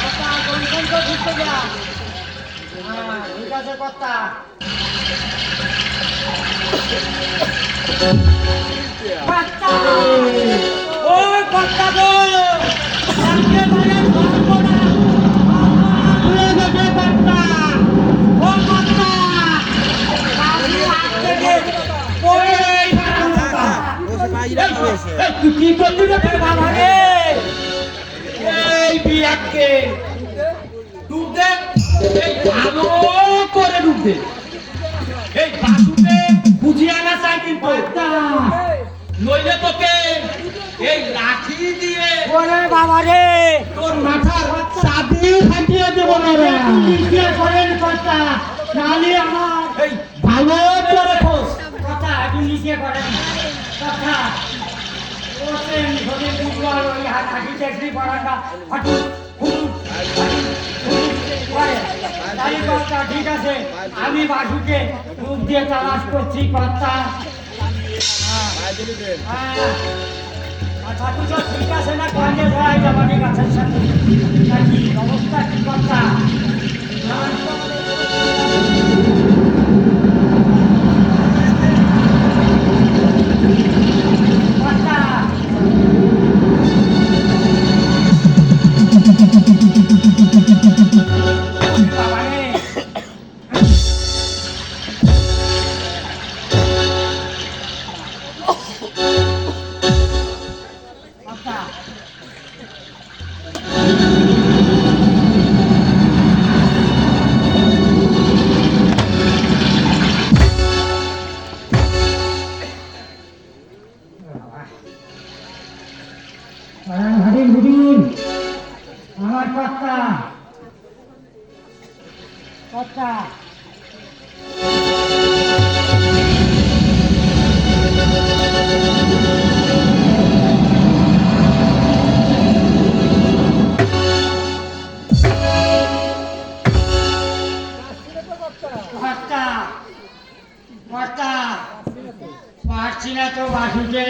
কর্তা, কোনখান তো ঠিক করে যা। ঠিক আছে কর্তা। কর্তা, ও কর্তা গো, একেবারে সর্বনাশ, ভুলে গেছে কর্তা। ও কর্তা, আপনি হাত থেকে পড়ে এই কর্তা। এই, তুই কি করলি রে বাবা রে? এই বিয়াকে ডুব দে, এই ভালো করে ডুব দে। এই বাসুকে বুঝিয়ে আনা চাই কিন্তু, নইলে তোকে এই লাঠি দিয়ে ওরে বাবা রে তোর মাথার চাবি ফাটিয়ে দেব। একটু লিখে করেন কথা, নাহলে আমার এই ভালো করে খোঁজ। কথা একটু লিখে করেন কথা। ওসেন যদি বুঝবার ওই হাঁটি ট্যাক্সি পড়াটা হাঁটু তাই কথা ঠিক আছে। আমি বাসুকে রূপ দিয়ে তালাশ করছি কথা। আর বাসু তো ঠিক আছে না কঞ্জে ধরাই যাবানি গাছের সাথে নাকি অবস্থা কি কথা? কথা বাবারে কথা হরিণ হরিণ আমার কথা কথা কথা কথা পারছি না তো বাসুকে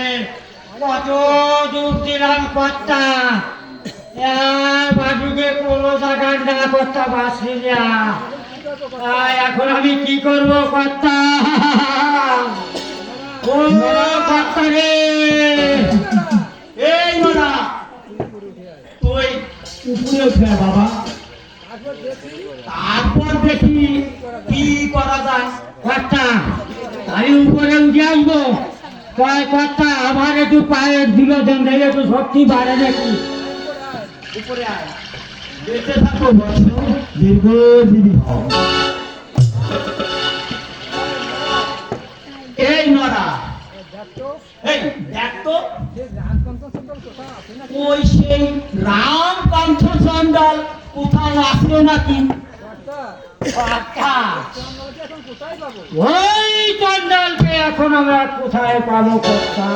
কত দূর দিলাম কর্তা। বাসুকে কোনো জায়গায় না কর্তা বাঁচি না। এখন আমি কি করব কর্তা? ও কর্তা রে, এই নোরা, তুই উপরে উঠে আয় বাবা, তারপর দেখি কি করা যায়। কর্তা আমি উপরে উঠে আসবো। কয় কর্তা আমার একটু পায়ের দিলো দেন, দেখে একটু শক্তি বাড়ে নাকি। উপরে আয়, বেঁচে থাকো বৎস, দীর্ঘজীবী হও। এই নরা, এই দেখ তো, ওই সেই রামকান্ত চন্ডাল কোথাও আসলো নাকি? কর্তা ওই চন্ডালকে এখন আমরা কোথায় পাবো কর্তা?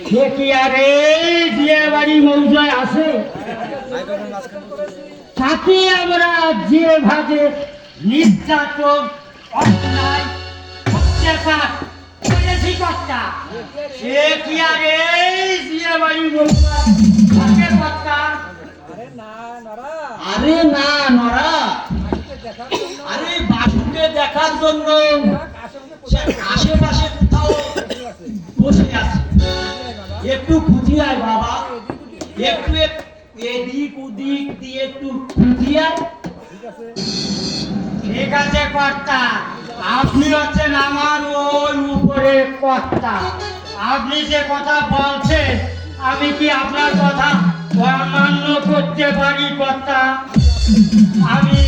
সে কি আর এই বিয়ে বাড়ি মৌজায় আছে? তাকে আমরা যে ভাবে নির্যাতন অন্যায় অত্যাচার করেছি কর্তা, সে কি আর এই বিয়ে বাড়ি মৌজায় থাকে কর্তা? আরে না নরা, আরে বাসুকে দেখার জন্য সে আশেপাশে কোথাও বসে আছে। একটু খুঁজি আয় বাবা, একটু এদিক ওদিক দিয়ে একটু খুঁজি আয়। ঠিক আছে কর্তা, আপনি হচ্ছেন আমার ওই উপরে কর্তা। আপনি যে কথা বলছেন আমি কি আপনার কথা অমান্য করতে পারি কর্তা? আমি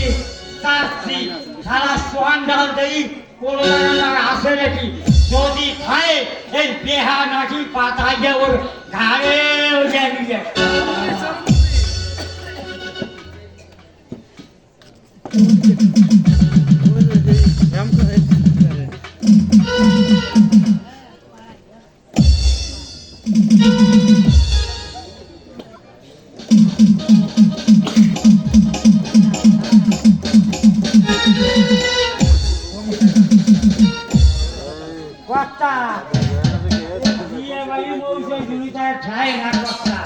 চাচ্ছি সারা সোয়ান্ডাল দেই কোনো আসে নাকি, যদি খায় এই বেহা নাকি পাতায় ওর ঘাড়ে উঠে দিয়ে। কর্তা বিয়ে বাড়ি বলছে জুড়িটায় ঠাই না কর্তা,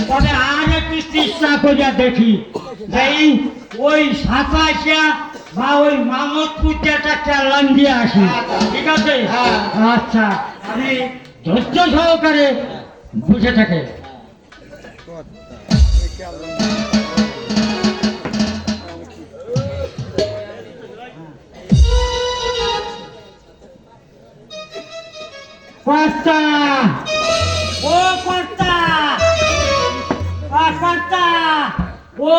তবে আর একটু চেষ্টা করিয়া দেখি যে ওই সাতাশিয়া বা ওই মামদপুর একটা চালান দিয়ে আসি। ঠিক আছে? আচ্ছা, আমি ধৈর্য সহকারে বুঝে থাকে। কর্তা, ও কর্তা, কর্তা, ও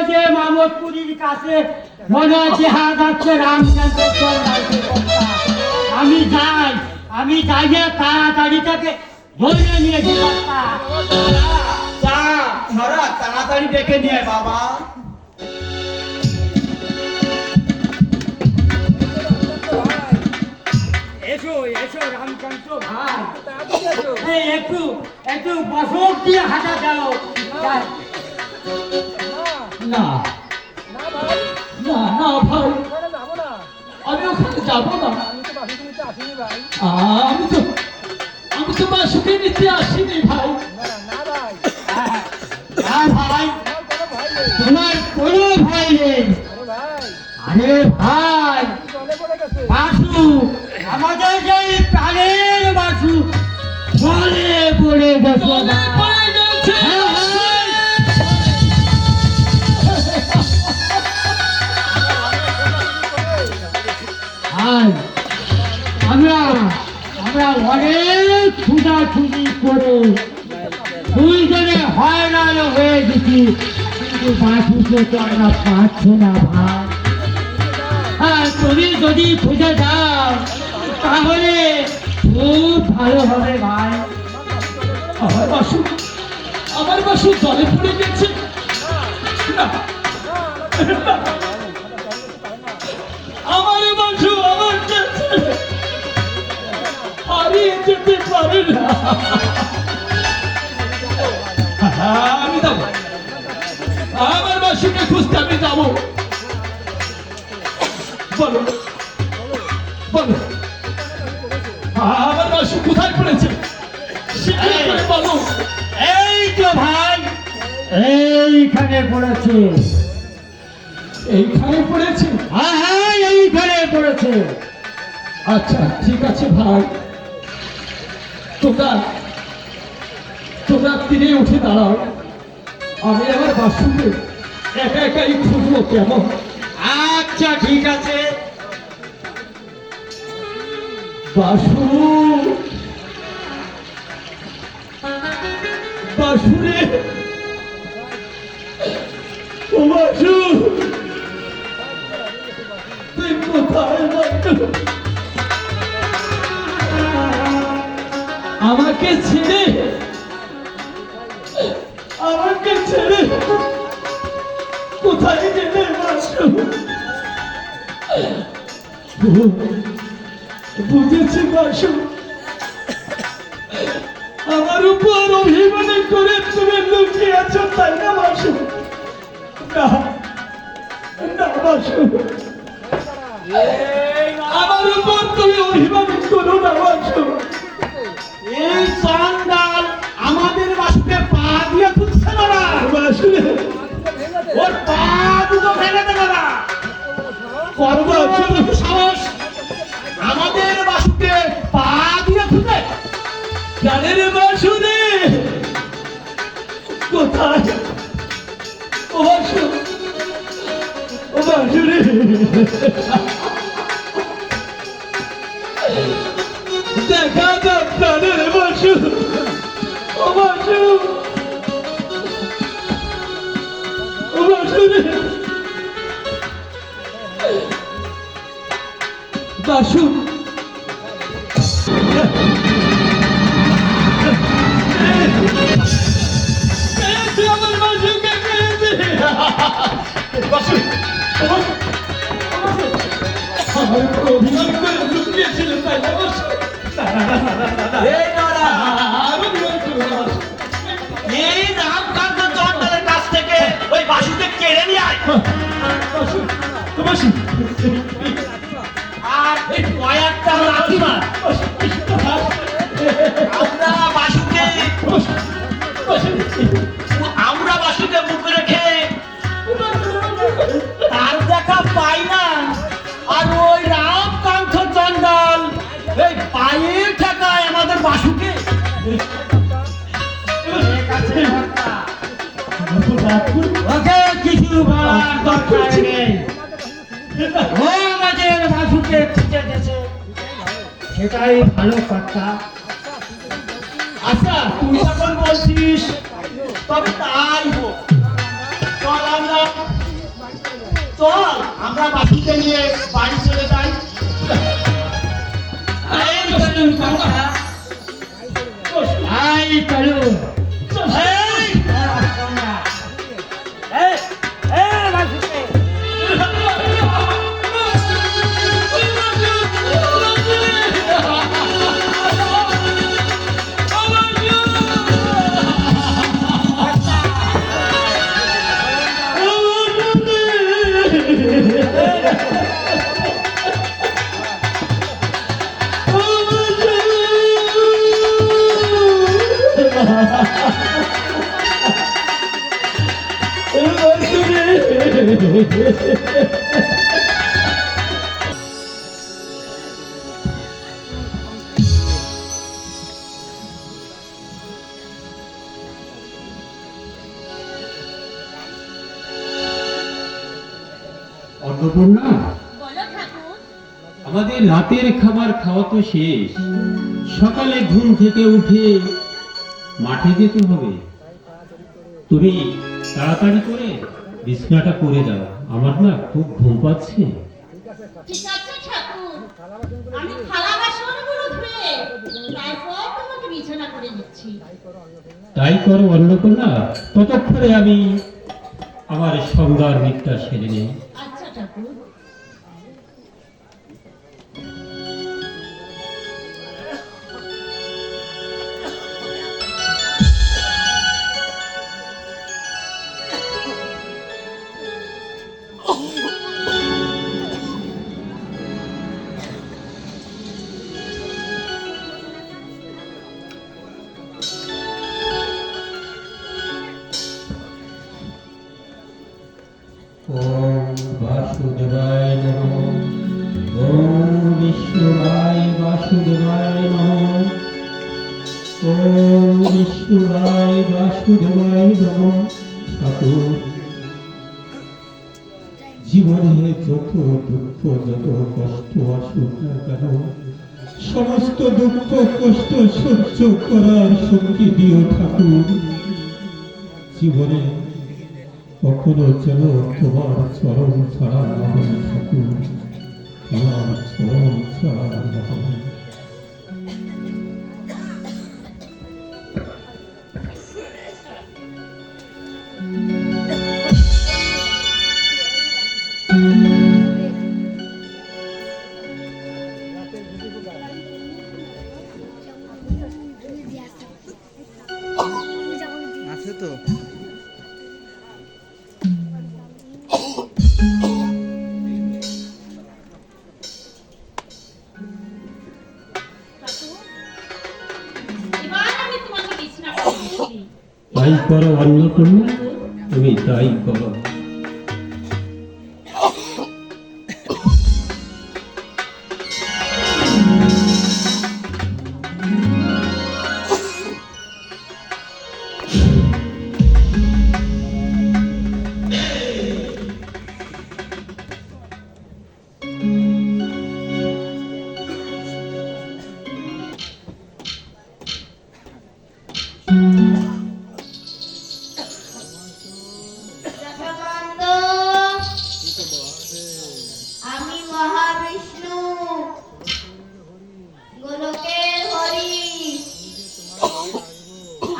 যে মামদপুরীর কাছে মনে হচ্ছে হাত যাচ্ছে রামচন্দ্র চন্দ্র কর্তা। আমি যাই তাড়াতাড়ি তাকে ধরে নিয়েছি কর্তা। যা নরা তাড়াতাড়ি ডেকে নিয়ে আয় বাবা। এসো এসো রামকান্ত ভাই, এই একটু একটু বসক দিয়ে হাঁটা দাও। না না না ভাই, আমি ওখানে যাবো না। আমি তো বাসুকে নিতে আসিনি ভাই। না ভাই, তোমার কোনো ভাই নেই। আরে ভাই, বাসু আমাদের যেই প্রাণের বাসু জলে পড়ে গেছে। জলে পড়ে গেছে। হ্যাঁ ভাই। ভাই, আমরা আমরা অনেক ছুটাছুটি করে দুইজনে হয়রান হয়ে গেছি, কিন্তু বাসুকে তো আমরা পাচ্ছি না ভাই। হ্যাঁ, তুমি যদি খুঁজে যাও তাহলে খুব ভালো হবে ভাই। আমার বাসু জলে পড়ে গেছে। না, না। আমার বাসু আমার কাছে হারিয়ে যেতে পারে না। আমি যাবো, আমার বাসুকে খুঁজতে আমি যাবো। বলো বলো, আমার বাসু কোথায় পড়েছে সেটা করে বলো। এই তো ভাই, এইখানে পড়েছে। এইখানে পড়েছে? হ্যাঁ হ্যাঁ, এইখানে পড়েছে। আচ্ছা ঠিক আছে ভাই, তোমরা তোমরা তীরে উঠে দাঁড়াও, আমি আমার বাসুকে একা একাই খুঁজবো কেমন। আচ্ছা ঠিক আছে। বাসু বাসুরে, ও বাসু, তুই কোথায় বাসু? আমাকে ছেড়ে কোথায় গেলে বাসু? বুঝেছি বাসু, আমার উপর অভিমান করে তুমি লুকিয়ে আছো তাই না বাসু? না না বাসু, আমার উপর তুমি অভিমান করো না বাসু। এই চন্ডাল আমাদের বাসুকে পা দিয়ে খুঁজছে না। বাসু রে, ওর পা দুটো ভেঙে দেবে না। কত সাহস আমাদের বাসুকে পা দিয়ে খুঁজে। জানে রে বাসু রে, কোথায়? ও বাসু, ও বাসু রে, দেখা যাক জানে রে বাসু, ও বাসু, ও বাসু রে, বাসু। পেয়েছি, আমার বাসুকে পেয়েছি। বাসু, ও বাসু, ও বাসু। আমার উপর অভিমান করে লুকিয়েছিলেন তাই না বাসু? না, না, না, না, না, না। এই নরা, আর অভিমান করো না বাসু। এই রামকান্ত চন্ডালের কাছ থেকে ওই বাসুকে কেড়ে নিয়ে আয়। বাসু, ও বাসু। আর এই কয়েকটা লাথি মার। আমরা বাসুকে মুখে রেখে তার দেখা পাই না। আর ওই রামকান্ত চন্ডাল এই পায়ে ঠেকায় আমাদের বাসুকে। ওকে কিছু বলার দরকার নেই। ও আমাদের বাসুকে খুঁজে গেছে, সেটাই ভালো কথা। আচ্ছা তুই যখন বলছিস তবে তাই হোক। চল আমরা বাসুকে নিয়ে বাড়ি চলে যাই। এই চলুন কাকা, এই চলুন। এই, অন্নপূর্ণা, বলো ঠাকুর। আমাদের রাতের খাবার খাওয়া তো শেষ। সকালে ঘুম থেকে উঠে মাঠে যেতে হবে। তুমি তাড়াতাড়ি করে বিছানাটা করে দাও, আমার না খুব ঘুম পাচ্ছে। ঠিক আছে ঠাকুর, আমি থালা বাসনগুলো ধুয়ে তারপর তোমাকে বিছানা করে দিচ্ছি। তাই করো অন্নপূর্ণা, ততক্ষণে আমি আমার সংজ্ঞার মিথ্যা সেরে নেই। আচ্ছা ঠাকুর। ওম বাসুদেবায় নমঃ। ওম বিষ্ণুরায় বাসুদেবায় নমঃ। ওম বিষ্ণুরায় বাসুদেবায় নমঃ। ঠাকুর, জীবনে যত দুঃখ যত কষ্ট আসুক না কেন, সমস্ত দুঃখ কষ্ট সহ্য করার শক্তি দিও ঠাকুর। জীবনে কখনো যেন তোমার চরণ ছাড়া না হয় ঠাকুর, তোমার চরণ ছাড়া না হয়। আছে তো এবার আমি তোমাকে বিছানা করে দিচ্ছি। তাই করো অন্নপূর্ণা, তুমি তাই করো। যথাকান্ত, আমি মহাবিষ্ণু, গোলকের হরি।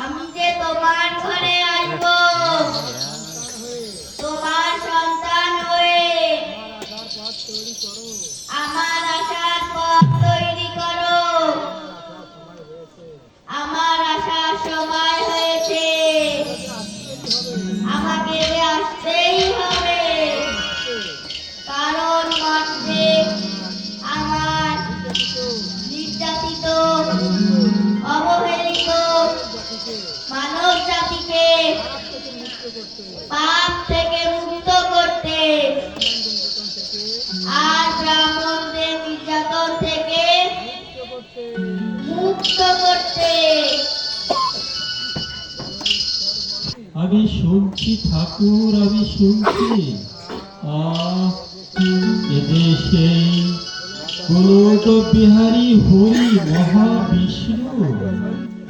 আমি যে তোমার ঘরে আসবো তোমার সন্তান হয়ে, আমার আসার পথ তৈরি করো। আমার আসার সময় হয়েছে, আমাকে যে আসতেই হবে, কারণ মাত্রে আমার নির্যাতিত অবহেলিত মানব জাতিকে পাপ থেকে মুক্ত করতে আর ব্রাহ্মণদের নির্যাতন থেকে মুক্ত করতে। আমি শুনছি ঠাকুর, আমি শুনছি। এদেশে গোলক বিহারী হরি মহাবিষ্ণু।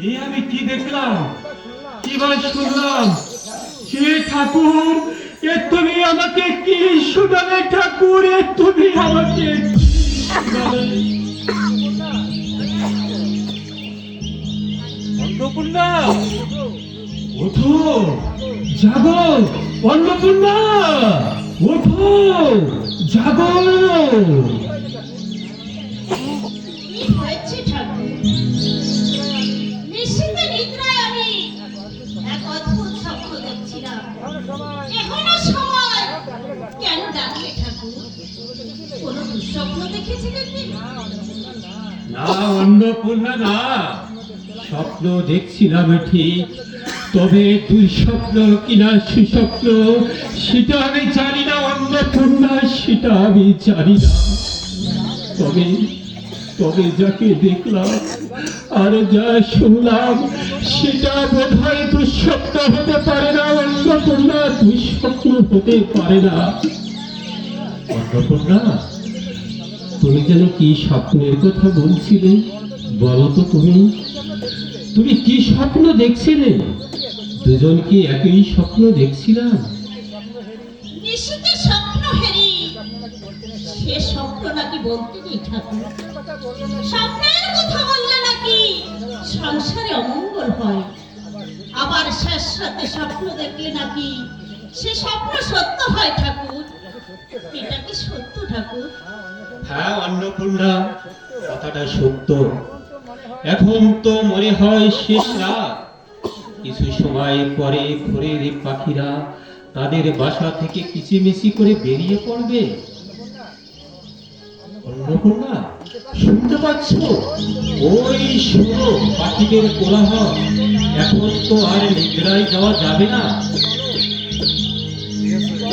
এ আমি কি দেখলাম, কি বা শুনলাম? হে ঠাকুর, এ তুমি আমাকে কি শোনালে ঠাকুর? এ তুমি আমাকে কি শোনালে? অন্নপূর্ণা, ওঠো, জাগো অন্নপূর্ণা, ওঠো, জাগো। কি হয়েছে ঠাকুর? নিশ্চিত নিদ্রায় আমি এক অদ্ভুত স্বপ্ন দেখছিলাম। এখনো সময় কেন ডাকলে ঠাকুর? কোনো দুঃস্বপ্ন দেখেছিলেন কি? না অন্নপূর্ণা, না, স্বপ্ন দেখছিলাম ঠিক, তবে দুই স্বপ্ন কিনা সুস্বপ্ন সেটা আমি জানি না অন্নপূর্ণা, সেটা আমি জানি না। তবে তবে যাকে দেখলাম আর যা শুনলাম সেটা বোধ হয় দুঃস্বপ্ন হতে পারে না অন্নপূর্ণা, দুঃস্বপ্ন হতে পারে না। অন্নপূর্ণা, তুমি যেন কি স্বপ্নের কথা বলছিলে, বলো তো তুমি কি স্বপ্ন দেখছিলে? দুজন কি একই স্বপ্ন দেখছিলাম? নিশিতে স্বপ্ন হেরি, সে স্বপ্ন নাকি বলতে নেই ঠাকুর। স্বপ্নের কথা বললে নাকি সংসারে অমঙ্গল হয়, আবার শেষ সাথে স্বপ্ন দেখলে নাকি সে স্বপ্ন সত্য হয় ঠাকুর। এটা কি সত্য ঠাকুর? হ্যাঁ অন্নপূর্ণা, কথাটা সত্য। এখন তো মনে হয় শেষ রাত, কিছু সময় পরে ভোরের পাখিরা তাদের বাসা থেকে কিচিমিচি করে বেরিয়ে পড়বে। অন্নপূর্ণা, শুনতে পাচ্ছ? ওই শুনো পাখিদের কোলাহল। এখন তো আর নিদ্রায় যাওয়া যাবে না।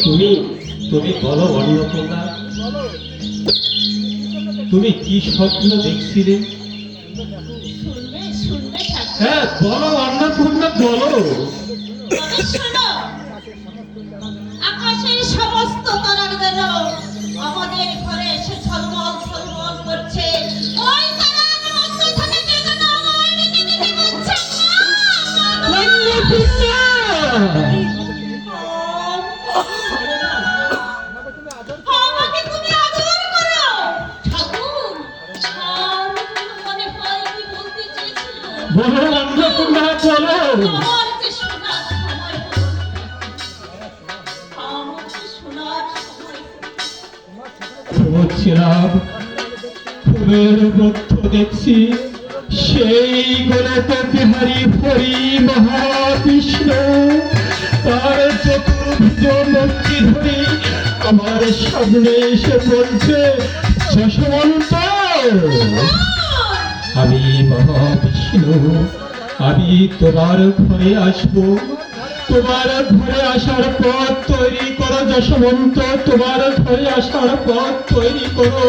তুমি বলো অন্নপূর্ণা, তুমি কি স্বপ্ন দেখছিলে? শুনবে শুনবে ঠাকুর, হ্যাঁ বলো অন্নপূর্ণা, বলো। তবে শোনো, আকাশের সমস্ত তারার যেন আমাদের ঘরে এসে ঝলমল ঝলমল করছে। ওই তারার মধ্য থেকে কে যেন আমায় ডেকে ডেকে বলছে, অন্নপূর্ণা! আমাকে তুমি আদর করো ঠাকুর। মনে হয় কি বলতে চেয়েছিল, বলো অন্নপূর্ণা, বলো। আমার যে শোনার সময় হলো, আমার যে শোনার সময় হলো। বলছিলাম ফুলের মধ্য দেখছি সেই গোলক বিহারী হরি মহাবিষ্ণু, তার চতুর্ভুজ মূর্তি ধরে আমার সামনে এসে বলছে, যশবন্ত, আমি মহাবিষ্ণু, আমি তোমার ঘরে আসবো। তোমার ঘরে আসার পথ তৈরি করো যশবন্ত, তোমার ঘরে আসার পথ তৈরি করো।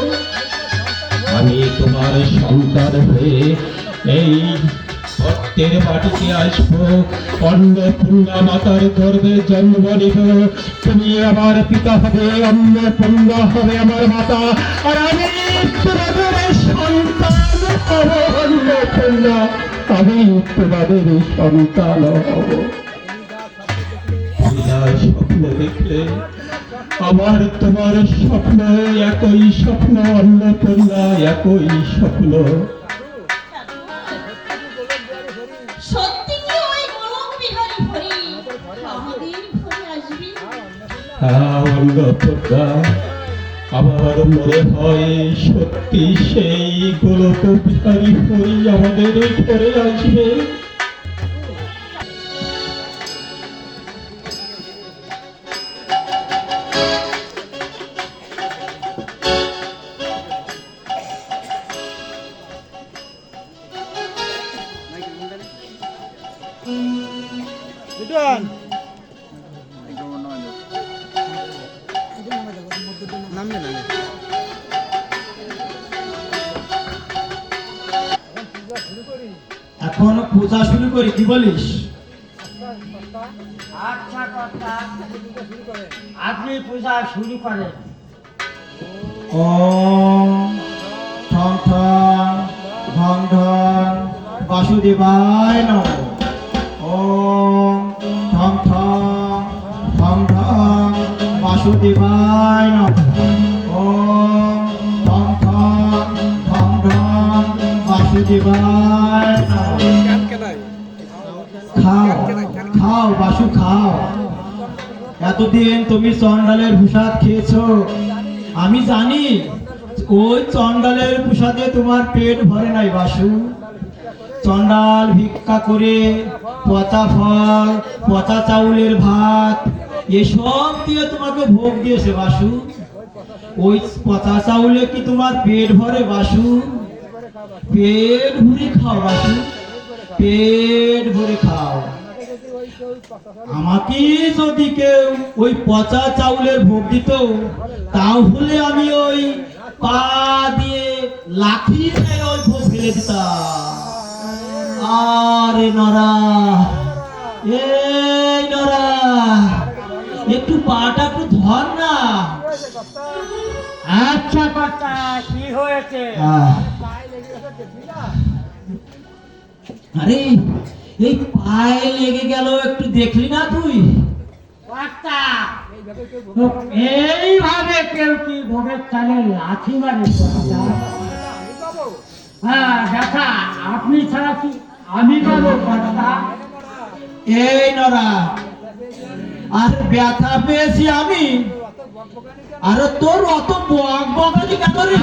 আমি তোমার সন্তান হয়ে এই ভক্তের মাটিতে আসবো, অন্নপূর্ণা মাতার গর্ভে জন্ম নিব। তুমি আমার পিতা হবে, অন্নপূর্ণা হবে আমার মাতা, আর আমি তোমাদের সন্তান হব। অন্নপূর্ণা, আমি তোমাদের সন্তান হব। স্বপ্ন দেখলে আমার তোমার স্বপ্ন একই স্বপ্ন অন্নপূর্ণা, একই স্বপ্ন। সত্যি কি ওই গোলক বিহারী হরি আমাদের ঘরে আসবে? হ্যাঁ অন্নপূর্ণা, আমার মনে হয় সত্যি সেই গোলক বিহারী হরি আমাদের ঘরে আসবে। এখন পূজা শুরু করি, কি বলিস? আচ্ছা কথা, আপনি পূজা শুরু করেন। ওম ঠং ঠং ঢং ঢং বাসুদেবায় নমঃ। ওম ঠং ঠং ঢং ঢং বাসুদেবায় নমঃ। ওম ঠং ঠং ঢং ঢং বাসুদেবায় নমঃ। খাও খাও বাসু খাও। এতদিন তুমি চন্ডালের প্রসাদ খেয়েছো, আমি জানি ওই চন্ডালের প্রসাদে তোমার পেট ভরে নাই বাসু। চন্ডাল ভিক্ষা করে পচা ফল, পচা চাউলের ভাত এসব দিয়ে তোমাকে ভোগ দিয়েছে বাসু। ওই পচা চাউলে কি তোমার পেট ভরে বাসু? পেট ভরে খাও বাসু, পেট ভরে খাও। আমাকে যদি কেউ ওই পচা চাউলের ভোগ দিত, তাহলে আমি ওই পা দিয়ে লাঠি দিয়ে ওই ভোগ ফেলে দিতাম। আরে নরা, এই নরা, একটু পাটা একটু ধর না। আচ্ছা কর্তা, কি হয়েছে? আরে এই পায়ে লেগে গেল, একটু দেখলি না তুই? কর্তা, এইভাবে কেউ কি ভোগের চালে লাথি মারে কর্তা? হ্যাঁ দেখা, আপনি ছাড়া কি আমি পাবো কর্তা? এই নরা, আর ব্যথা পেয়েছি আমি, আর তোর অত বক বকানি কেন রে?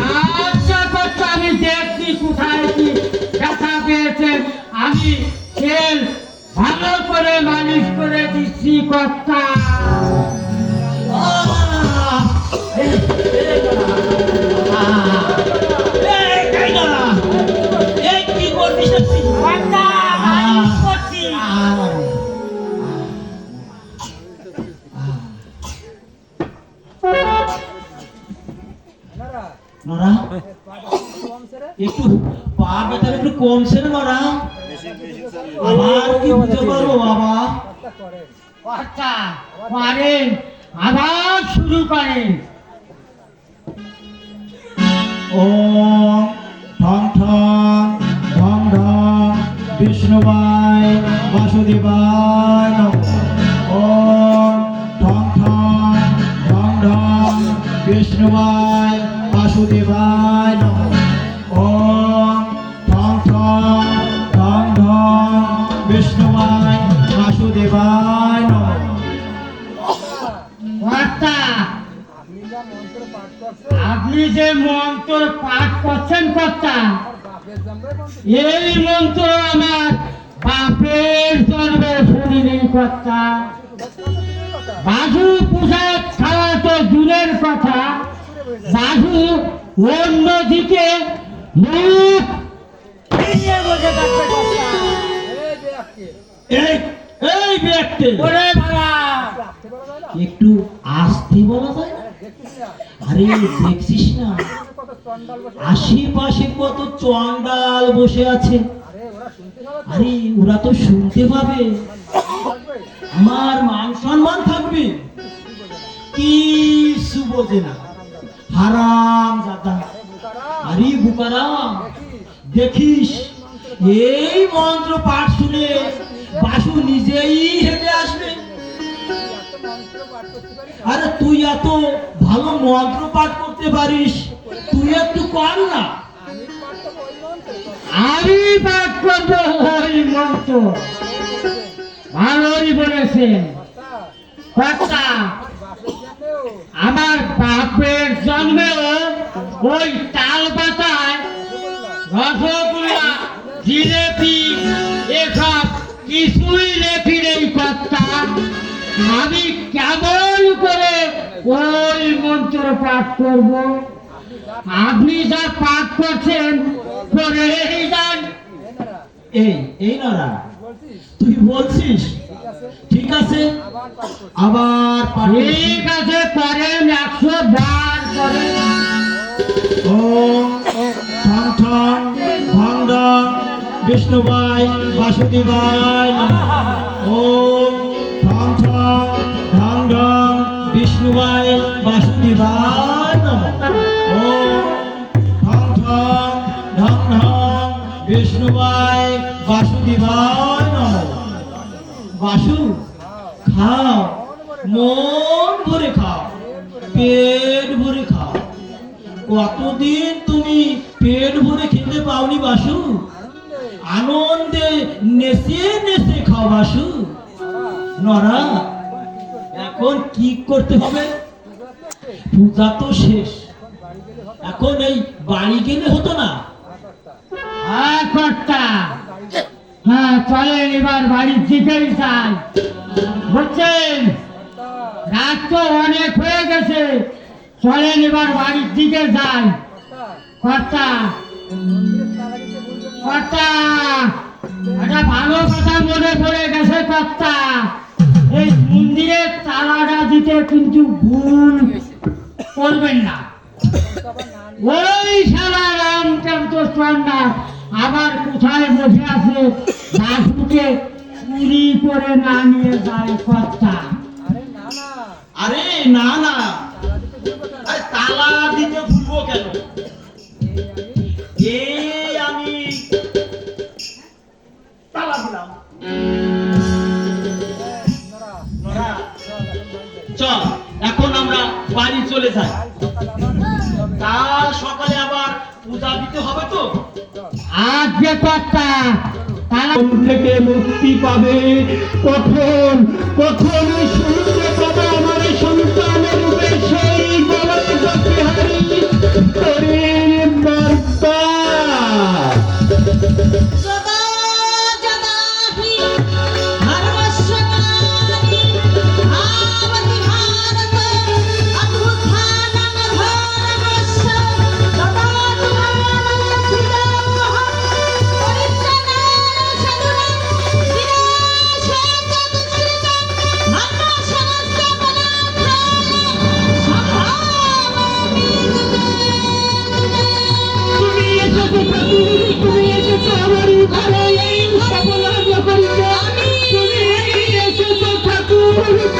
আচ্ছা কর্তা, আমি দেখছি কোথায় কি ব্যথা পেয়েছেন, আমি তেল ভালো করে মালিশ করে দিচ্ছি কর্তা। আহ! এই, এই নরা, এই নরা, এই কি করছিস তুই? কর্তা, মালিশ করছি। নরা, একটু পা ব্যথা একটু কমছে না নরা? আবার কি বুঝতে পারবো বাবা? কর্তা, পারেন, আবার শুরু করেন। ওম ঠং ঠং ঢং ঢং বিষ্ণুবায় বাসুদেবায় নমঃ। ওম ঠং ঠং ঢং ঢং বিষ্ণুবায় বাসুদেবায় নমঃ। ওম ঠং ঠং ঢং ঢং বিষ্ণুবায় বাসুদেবায় নমঃ। কর্তা, আপনি যে মন্ত্র পাঠ করছেন কর্তা, এই মন্ত্র আমার বাপের জন্মে শুনিনি কর্তা। বাজু পূজা খাওয়া তো দূরের কথা, বাজু অন্যদিকে মুখ ফিরিয়ে বসে থাকবে কর্তা। এই এই ব্যক্তি ওরে বাবা, একটু আসতে বলা যায় না? আরে দেখছিস না আশেপাশে কত চন্ডাল বসে আছে? আরে ওরা তো শুনতে পাবে, আমার মান সম্মান থাকবে। কিছু বোঝে না, হারাম জাদা। আরে বুকারাম, দেখিস এই মন্ত্র পাঠ শুনে বাসু নিজেই হেঁটে আসবে। আরে তুই এত ভালো মন্ত্র পাঠ করতে পারিস, তুই একটু কর না। আমি পাঠ করবো ওই মন্ত্র, ভালোই বলেছেন কর্তা। আমার বাপের জন্মেও ওই তাল পাতায় রসগোল্লা, জিলেপি এসব কিছুই লেখি নেই কর্তা। আমি কেমন করে ওই মন্ত্র পাঠ করব? আপনি যা পাঠ করছেন করেই যান। এই এই নরা, তুই বলছিস ঠিক আছে, আবার পাঠ করছি। ঠিক আছে, করেন, 100 বার করেন। ওম ঠং ঠং ঢং ঢং বিষ্ণুবায় বাসুদেবায় নমঃ। ওম ঠং ঠং ঢং ঢং বিষ্ণুবায় বাসুদেবায় নমঃ। ওম ঠং ঠং ঢং ঢং বিষ্ণুবায় বাসুদেবায় নমঃ। বাসু, খাও, মন ভরে খাও, পেট ভরে খাও। কতদিন তুমি পেট ভরে খেতে পাওনি বাসু? আনন্দে নেচে নেচে খাও বাসু। নরা, এখন কি করতে হবে? পূজা তো শেষ, এখন এই বাড়ি গেলে হতো না? হ্যাঁ কর্তা, হ্যাঁ চলেন এবার বাড়ির দিকেই যাই। বুঝছেন, রাত তো অনেক হয়ে গেছে, চলেন এবার বাড়ির দিকে যাই। কর্তা, কর্তা, একটা ভালো কথা মনে পড়ে গেছে কর্তা, এই মন্দিরের তালাটা দিতে কিন্তু ভুল করবেন না। ওই সারা রামচন্দ্র চন্ডা আবার কোথায় বসে আছে, বাসুকে চুরি করে না নিয়ে যায় কর্তা। আরে না না, আরে তালা দিতে ভুলবো কেন? এই আমি তালা দিলাম। নরা, চল এখন আমরা বাড়ি চলে যাই, কাল সকালে আবার পূজা দিতে হবে তো। আজকে কর্তা তারা থেকে মুক্তি পাবে কখন কখন শুনতে পাবে আমার সন্তানের রূপে সেই গোলক বিহারী হরির বার্তা। সদা জদাহি ধর্মস্বকারি আবতি ভারত অদ্ভুতানং ধর্মস্য সদা তুমানং ফিরোহং পরিচ্ছন্নং সাধুরং বিনাশেত দুষ্কৃতং ধর্ম সমস্ত বলাৎকারে সম্ভ্রামামি তুমি এসেছো ঠাকুর, তুমি এসেছো আমারই ঘরে এই সফলতা করিতে। তুমি এসেছো ঠাকুর,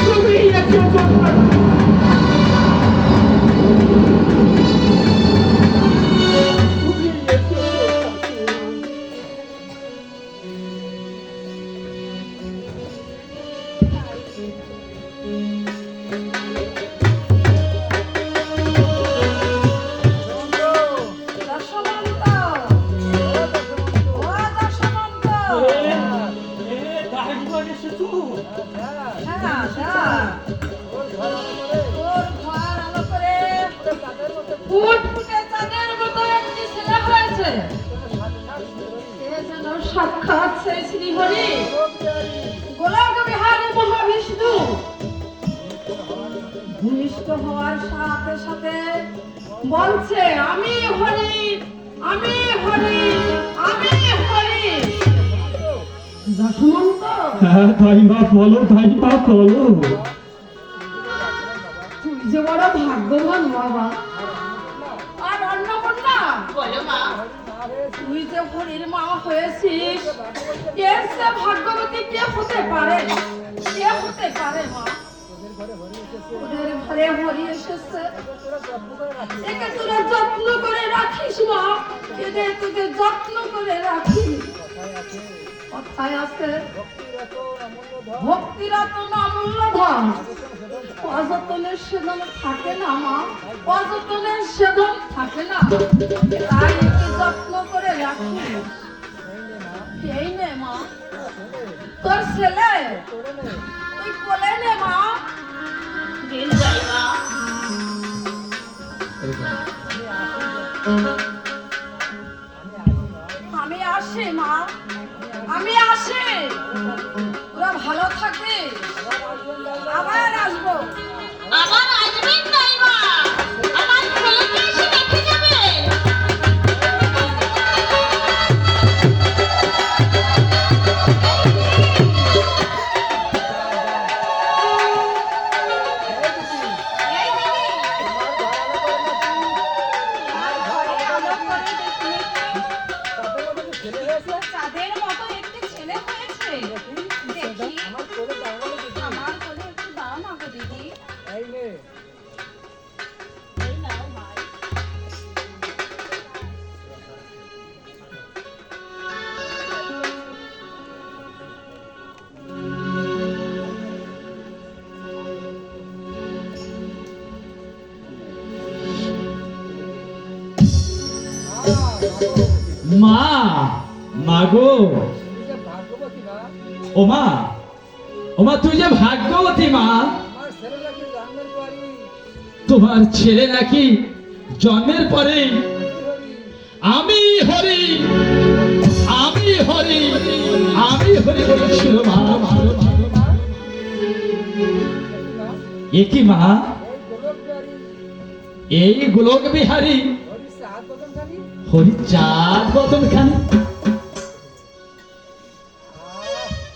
তুমি এসেছো ঠাকুর। সাক্ষাৎ সেই শ্রীহরি গোলক বিহারী মহাবিষ্ণু ভূমিষ্ঠ হওয়ার সাথে সাথে বলছে আমি হরি, আমি হরি, আমি হরি। দশমন্ত হ্যাঁ তাই মা বলো, তাই মা বলো। তুই যে বড় ভাগ্যবান বাবা। আর অন্নপূর্ণা বলো মা, তুই যে হরির মা হয়েছিস, এর সে ভাগ্যবতী কে হতে পারে? কে হতে পারে মা? ওদের ঘরে হরি এসেছে, একে তোরা যত্ন করে রাখিস মা, এদের তোকে যত্ন করে রাখিস। কথায় আছে ভক্তিরতন অমূল্য ধন, অযতনের সেদন থাকে না মা, অযতনের সেদন থাকে না। তাই একে যত্ন করে রাখিস। এই নে মা তোর ছেলে, তুই কোলে নে মা। দিন যাই মা। আমি আসি মা, আমি আসি। তোরা ভালো থাকিস, আবার আসবো। আবার আসবেন তাই মা, আমার ছেলেকে এসে দেখে যাবেন। চাঁদের মতো একটি ছেলে হয়েছে, দেখি আমার কোলে একটু দাও না গো দিদি। এই নাও মা। মা, মাগো, ও মা, ও মা, তুই যে ভাগ্যবতী মা। তোমার ছেলে নাকি জন্মের পরে আমি হরি, আমি হরি, আমি হরি বলেছিল মা। এ কি মা, এই গোলক বিহারী হরি চাঁদ বদন খানি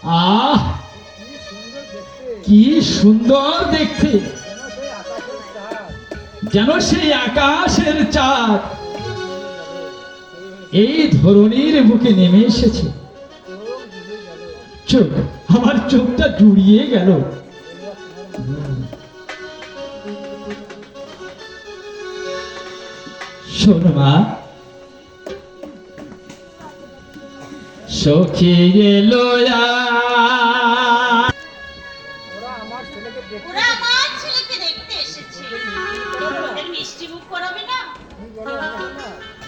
আহ কি সুন্দর দেখতে, যেন সেই আকাশের চাঁদ এই ধরনীর বুকে নেমে এসেছে। চোখ, আমার চোখটা জুড়িয়ে গেল। শোন মা, সখী এলো ওরা আমার ছেলেকে দেখতে এসেছে, ওদের মিষ্টি মুখ করাবে না?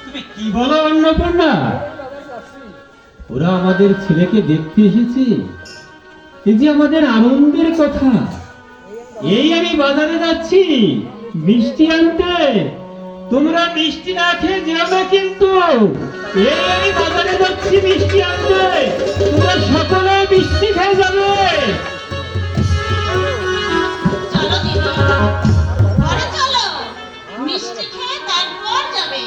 তুমি কি বলো অন্নপূর্ণা? ওরা আমাদের ছেলেকে দেখতে এসেছে, এই যে আমাদের আনন্দের কথা। এই আমি বাজারে যাচ্ছি মিষ্টি আনতে, তোমরা মিষ্টি না খেয়ে যেও না কিন্তু। এই আমি বাজারে যাচ্ছি মিষ্টি আনতে, তোমরা সকলে মিষ্টি খেয়ে যাবে। চলো দিদি, ঘরে চলো, মিষ্টি খেয়ে তারপর যাবে।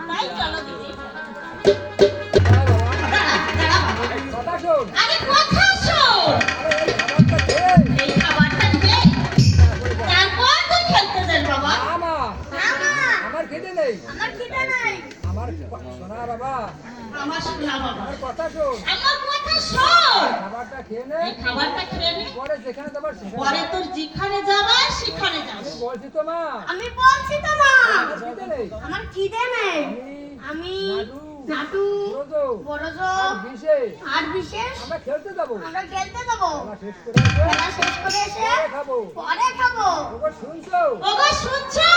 তাই চলো দিদি। দাঁড়া, আগে কথা শোন। এই খাবারটা খেয়ে তারপর তুই খেলতে যাস বাবা। আমার খেতে নেই, আমার খিদে নাই। আমার সোনা বাবা, আমার শোনা বাবা, আমার কথা শোন, আমার কথা শোন। খাবারটা খেয়ে নে, এই খাবারটা খেয়ে নে, পরে যেখানে তোমার পরে তোর যেখানে যাবার সেখানে যাস। বলছি তো মা, আমি বলছি তো মা, আমার খেতে নেই, আমার খিদে নেই। আমি নাটু বড়জ আর বিশেষ আমরা খেলতে যাবো, আমরা খেলতে যাবো। খেলা শেষ করে এসে খেলা শেষ করে এসে খাবো। পরে খাবো। ওগো শুনছো, ওগো শুনছো?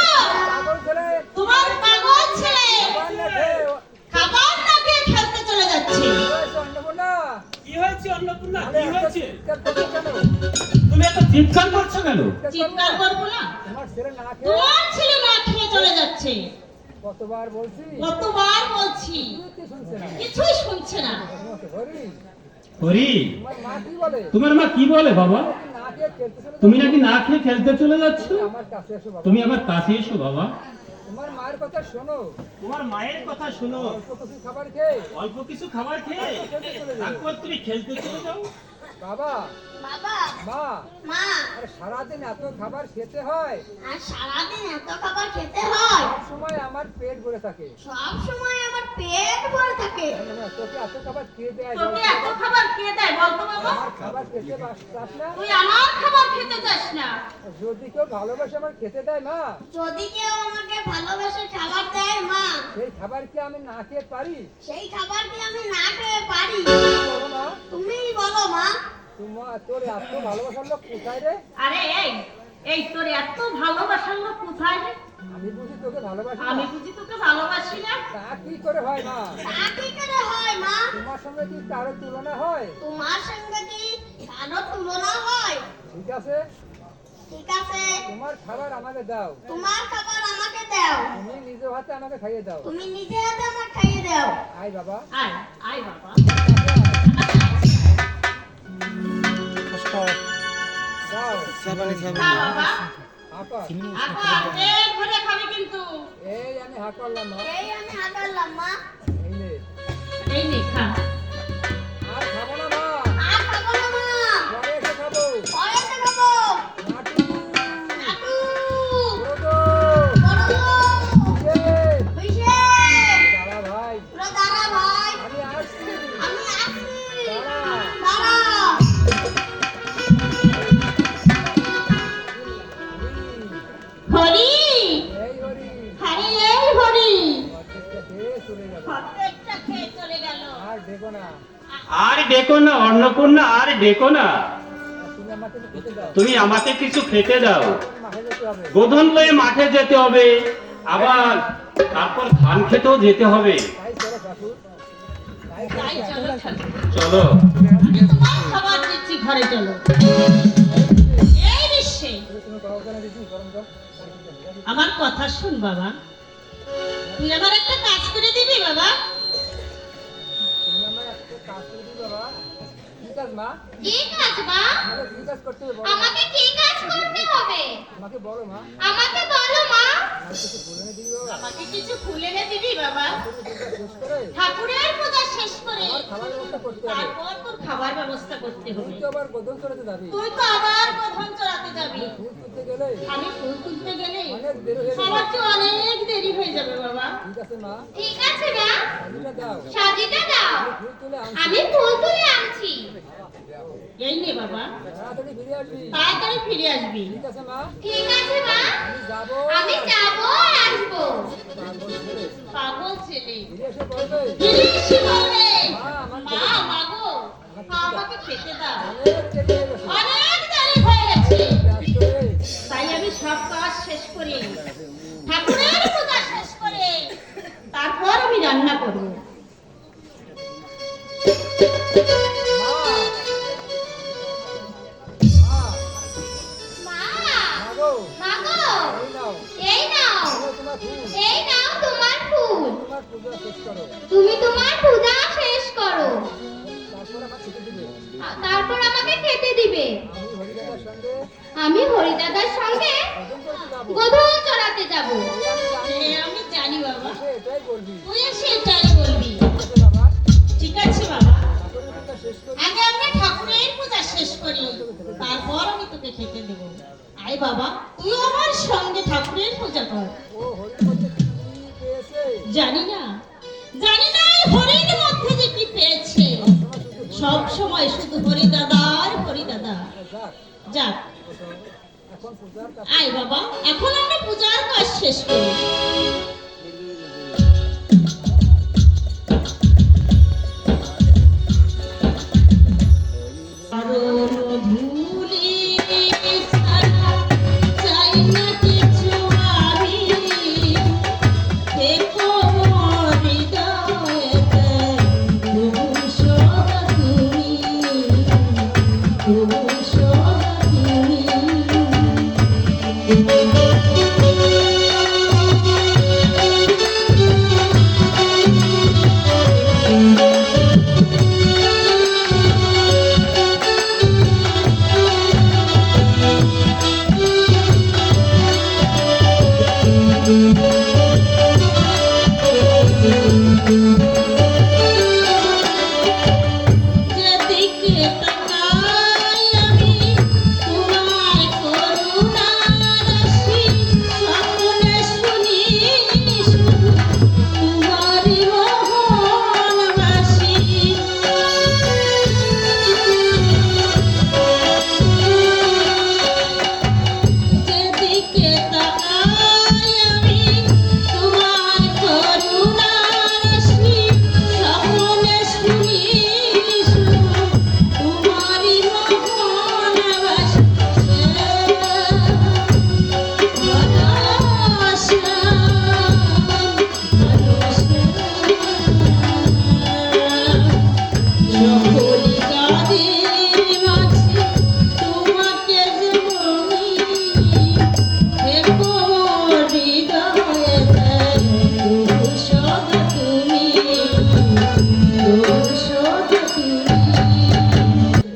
পাগল ছেলে তোমার পাগল ছেলে খাবার না খেয়ে খাবার না খেয়ে খেলতে চলে যাচ্ছে। অন্নপূর্ণা, কি হয়েছে অন্নপূর্ণা? আরে কি এত হয়েছে? চিৎকার করছো কেন? তুমি এত চিৎকার করছো কেন? চিৎকার করবো না? তোমার ছেলে না খেয়ে তোমার ছেলে না খেয়ে চলে যাচ্ছে। কতবার বলছি, কতবার বলছি, কি শুনছে না? কিছুই শুনছে না। হরি, হরি, তোমার মা কি বলে? তোমার মা কি বলে বাবা? না খেয়ে খেলতে চলে তুমি নাকি না খেয়ে খেলতে চলে যাচ্ছ? আমার কাছে এসো বাবা, তুমি আমার কাছে এসো বাবা। তোমার মায়ের কথা শোনো, তোমার মায়ের কথা শোনো, অল্প কিছু খাবার খেয়ে অল্প কিছু খাবার খেয়ে খেলতে চলে যাও। তারপর তুমি খেলতে চলে যাও। বাবা, বাবা মা, মা, আরে সারাদিন এত খাবার খেতে হয়, আর সারাদিন এত খাবার খেতে হয়, সব সময় আমার পেট ভরে থাকে। সব সময় আমার পেট ভরে থাকে। তোকে এত খাবার খেয়ে দেয়, তোকে এত খাবার খেয়ে দেয় বলতো বাবা? আমার খাবার খেতে চাস না? তুই আমার খাবার খেতে চাস না? যদি কেউ ভালোবাসে আমার খেতে দেয় মা, যদি কেউ আমাকে ভালোবেসে খাবার দেয় মা, সেই খাবার কি আমি না খেয়ে পারি? সেই খাবার কি আমি না খেয়ে পারি? বলো মা, তুমিই বলো মা। তোর এত ভালোবাসার লোক কোথায় রে? আরে এই তোর এত ভালোবাসার লোক কোথায় রে? আমি বুঝি তোকে ভালোবাসি আমি না? বুঝি তোকে ভালোবাসি না? তা কি করে হয় মা? তা কি করে হয় মা? তোমার সঙ্গে কি কারো তুলনা হয়? তোমার সঙ্গে কি কারো তুলনা হয়? ঠিক আছে, ঠিক আছে, তোমার খাবার আমাকে দাও, তোমার খাবার আমাকে দাও, তুমি নিজ হাতে আমাকে খাইয়ে দাও। তুমি নিজে হাতে আমার খাইয়ে দাও। আয় বাবা, আয় আয় বাবা। দাও, খা বাবা, হাঁকা। আপা পেট ভরে খাবি কিন্তু। এই আমি হাঁকালাম মা, এই আমি হাঁটালাম মা। এই নে। এই নে খা। আর খাবো না মা, আর খাবো না মা, পরে এসে খাবো। পরে এসে খাবো। নাটু, নাটু বড়দো, বড় বিশেষ, বিশেষ দাদা ভাই, পুরো দাঁড়া ভাই, আমি আসছি। আমি আসছি। দাঁড়া। দাঁড়া। হরি, এই হরি, হরি এই হরি। অর্ধেকটা খেয়ে চলে গেল। প্রত্যেকটা খেয়ে চলে গেল। আর দেখো না, আর ডেকো না অন্নপূর্ণা, আর ডেকো না। তুমি আমাকে খেতে দাও, তুমি আমাকে কিছু খেতে দাও। মাঠে যেতে হবে। গোধন লয়ে মাঠে যেতে হবে, আবার তারপর ধান খেতেও যেতে হবে। তাই চলো ঠাকুর, তাই তাই চলো চলো। চলো, আমি তোমার খাবার দিচ্ছি, ঘরে চলো। এই বিশ্বে তুমি কাউকে না দিচ্ছি গরম জল। আমার কথা শুন বাবা, তুই আমার একটা কাজ করে দিবি বাবা? তুমি আমার একটা কাজ করে দিও বাবা। কি কাজ মা? কি কাজ মা? আমাকে কি কাজ করতে হবে বলো মা? আমাকে কি কাজ করতে হবে? আমাকে বলো মা। আমাকে বলো মা। আমাকে কিছু ফুল এনে দিবি বাবা? শেষ করে ঠাকুরের পূজা শেষ করে খাবার ব্যবস্থা করতে হবে। তারপর তোর খাবার ব্যবস্থা করতে হবে। তুই তো আবার গোধন চড়াতে যাবি। তুই তো আবার প্রধান চড়াতে যাবি। ফুল তুলতে গেলে আমি ফুল তুলতে গেলে অনেক দেরি হয়ে যাবে। আমার তো অনেক দেরি হয়ে যাবে বাবা। ঠিক আছে মা, ঠিক আছে মা, শাড়িটা দাও। সাজিটা দাও, ফুল তুলে আনছি। আমি ফুল তুলে আনছি। এই নে বাবা, তাড়াতাড়ি ফিরে আসবি। তাড়াতাড়ি ফিরে আসবি। ঠিক আছে মা, ঠিক আছে মা, আমি যাবো। আমি যাবো আর আসবো। পাগল ছেলে। পাগল ছেলে ফিরে এসে বলবে, ফিরে এসে বলবে, মা, আমার মা মাগো আমাকে খেতে দাও, অনেক দেরি হয়ে গেছে। অনেক দেরি হয়ে গেছে। ব্যস্ত হয়ে তাই আমি সব কাজ শেষ করে ঠাকুরের পূজা শেষ করে তারপর আমি রান্না করবো। মা, মা, মা, মাগো, মা গো, এই নাও। এই নাও, নাও তোমার ফুল। এই নাও তোমার ফুল। তোমার পূজা শেষ করো। তুমি তোমার পূজা শেষ করো, তারপর আমার খেতে দিবে। তারপর আমাকে খেতে দিবে। আমি হরিদাদার সঙ্গে আমি হরিদাদার সঙ্গে গোধন করতে যাবো। গোধূলি চড়াতে যাবো। আমি জানি বাবা, সে এটাই বলবি। তুই এসে এটাই বলবি। ঠিক আছে বাবা, ঠিক আছে বাবা, ঠাকুরের পূজা শেষ করি। আগে আমরা ঠাকুরের পূজা শেষ করি তারপর আমি তোকে খেতে দেবো। আয় বাবা, তুই আমার সঙ্গে ঠাকুরের পূজা কর। ও হরির মধ্যে কি পেয়েছে? জানি না এই হরির মধ্যে যে কি পেয়েছে। সব সময় শুধু হরি দাদা আর হরি দাদা। যাক, যাক এখন পূজার কাজ। আয় বাবা, এখন আমরা পূজার কাজ শেষ করি।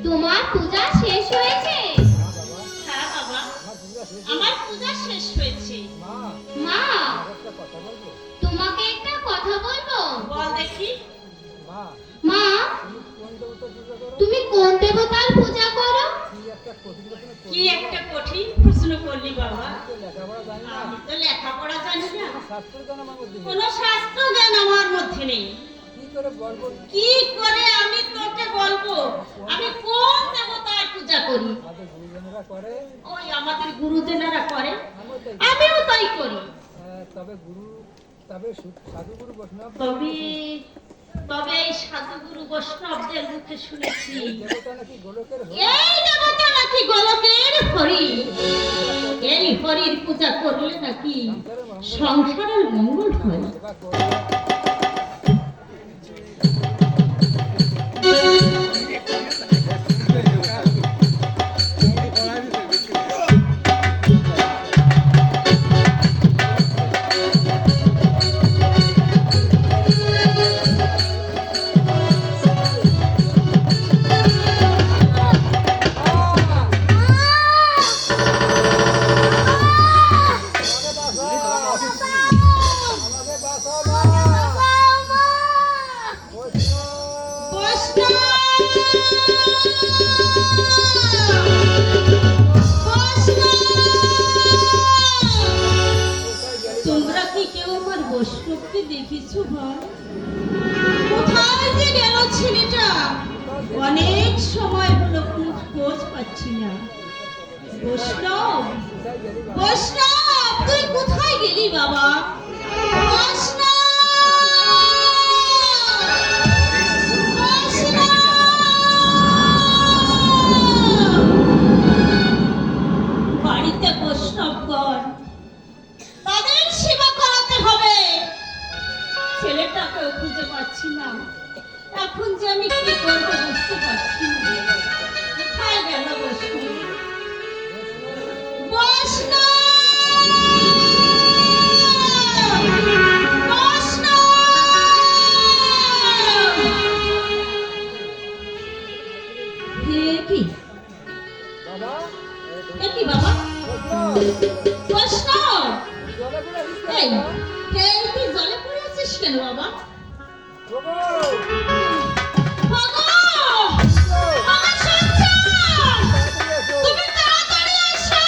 তোমার পূজা শেষ হয়েছে? হ্যাঁ বাবা, আমার পূজা শেষ হয়েছে। মা, মা, একটা কথা বলবো? তোমাকে একটা কথা বলবো। বল দেখি। মা, মা, তুমি কোন দেবতার পূজা করো? তুমি কোন দেবতার পূজা করো? কি একটা কঠিন প্রশ্ন করলি। কি একটা কঠিন প্রশ্ন করলি বাবা। আমি তো লেখাপড়া জানি না। আমি তো লেখাপড়া জানি না, শাস্ত্র জানা আমার দিকে। কোনো শাস্ত্র জ্ঞান আমার মধ্যে নেই। কি করে বলবো? কি করে আমি তোকে বলবো আমি কোন দেবতার পূজা করি? আমাদের গুরুজনেরা করে, ওই আমাদের গুরুজনেরা করে, আমিও তাই। আমিও তাই করি। তবে সাধু গুরু বৈষ্ণব তবে এই সাধুগুরু বৈষ্ণবদের মুখে শুনেছি দেবতা নাকি গোলকের এই দেবতা নাকি গোলকের হরি। এই হরির পূজা করলে নাকি সংসারের মঙ্গল হয়। সেবা করে। কিছু বল, কোথায় যে গেল ছেলেটা? অনেক সময় হলো খোঁজ পাচ্ছি না। বৈষ্ণব, বৈষ্ণব, তুই কোথায় গেলি বাবা? বৈষ্ণব, বৈষ্ণব! বাড়িতে বৈষ্ণবগণ, তাদের সেবা করাতে হবে। ছেলেটাকেও খুঁজে পাচ্ছি না। এখন যে আমি কি করবো বুঝতে পারছি না। কোথায় গেল বৈষ্ণব? বৈষ্ণব! বৈষ্ণব! হে কি? এ কি বাবা? বৈষ্ণব! এই, এই তুই জলে পড়ে আছিস কেন বাবা? বাবা! বাবা সন্তান! তুমি তাড়াতাড়ি এসো!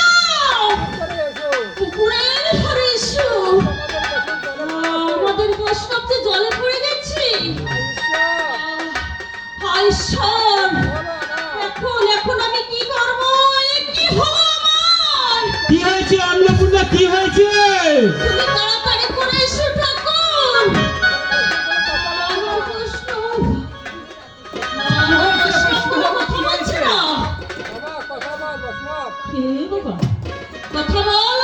পুকুরের ধারে এসো। আমাদের বৈষ্ণব যে জলে পড়ে গেছে। হায় ঈশ্বর! এখন আমি কি করব? এ কি হলো আমার? কি হয়েছে অন্নপূর্ণা, কি হয়েছে? তুমি তাড়াতাড়ি করে এসো ঠাকুর। আমার বৈষ্ণব, আমার বৈষ্ণব কোনো কথা বলছে না। কে বাবা? কথা বল।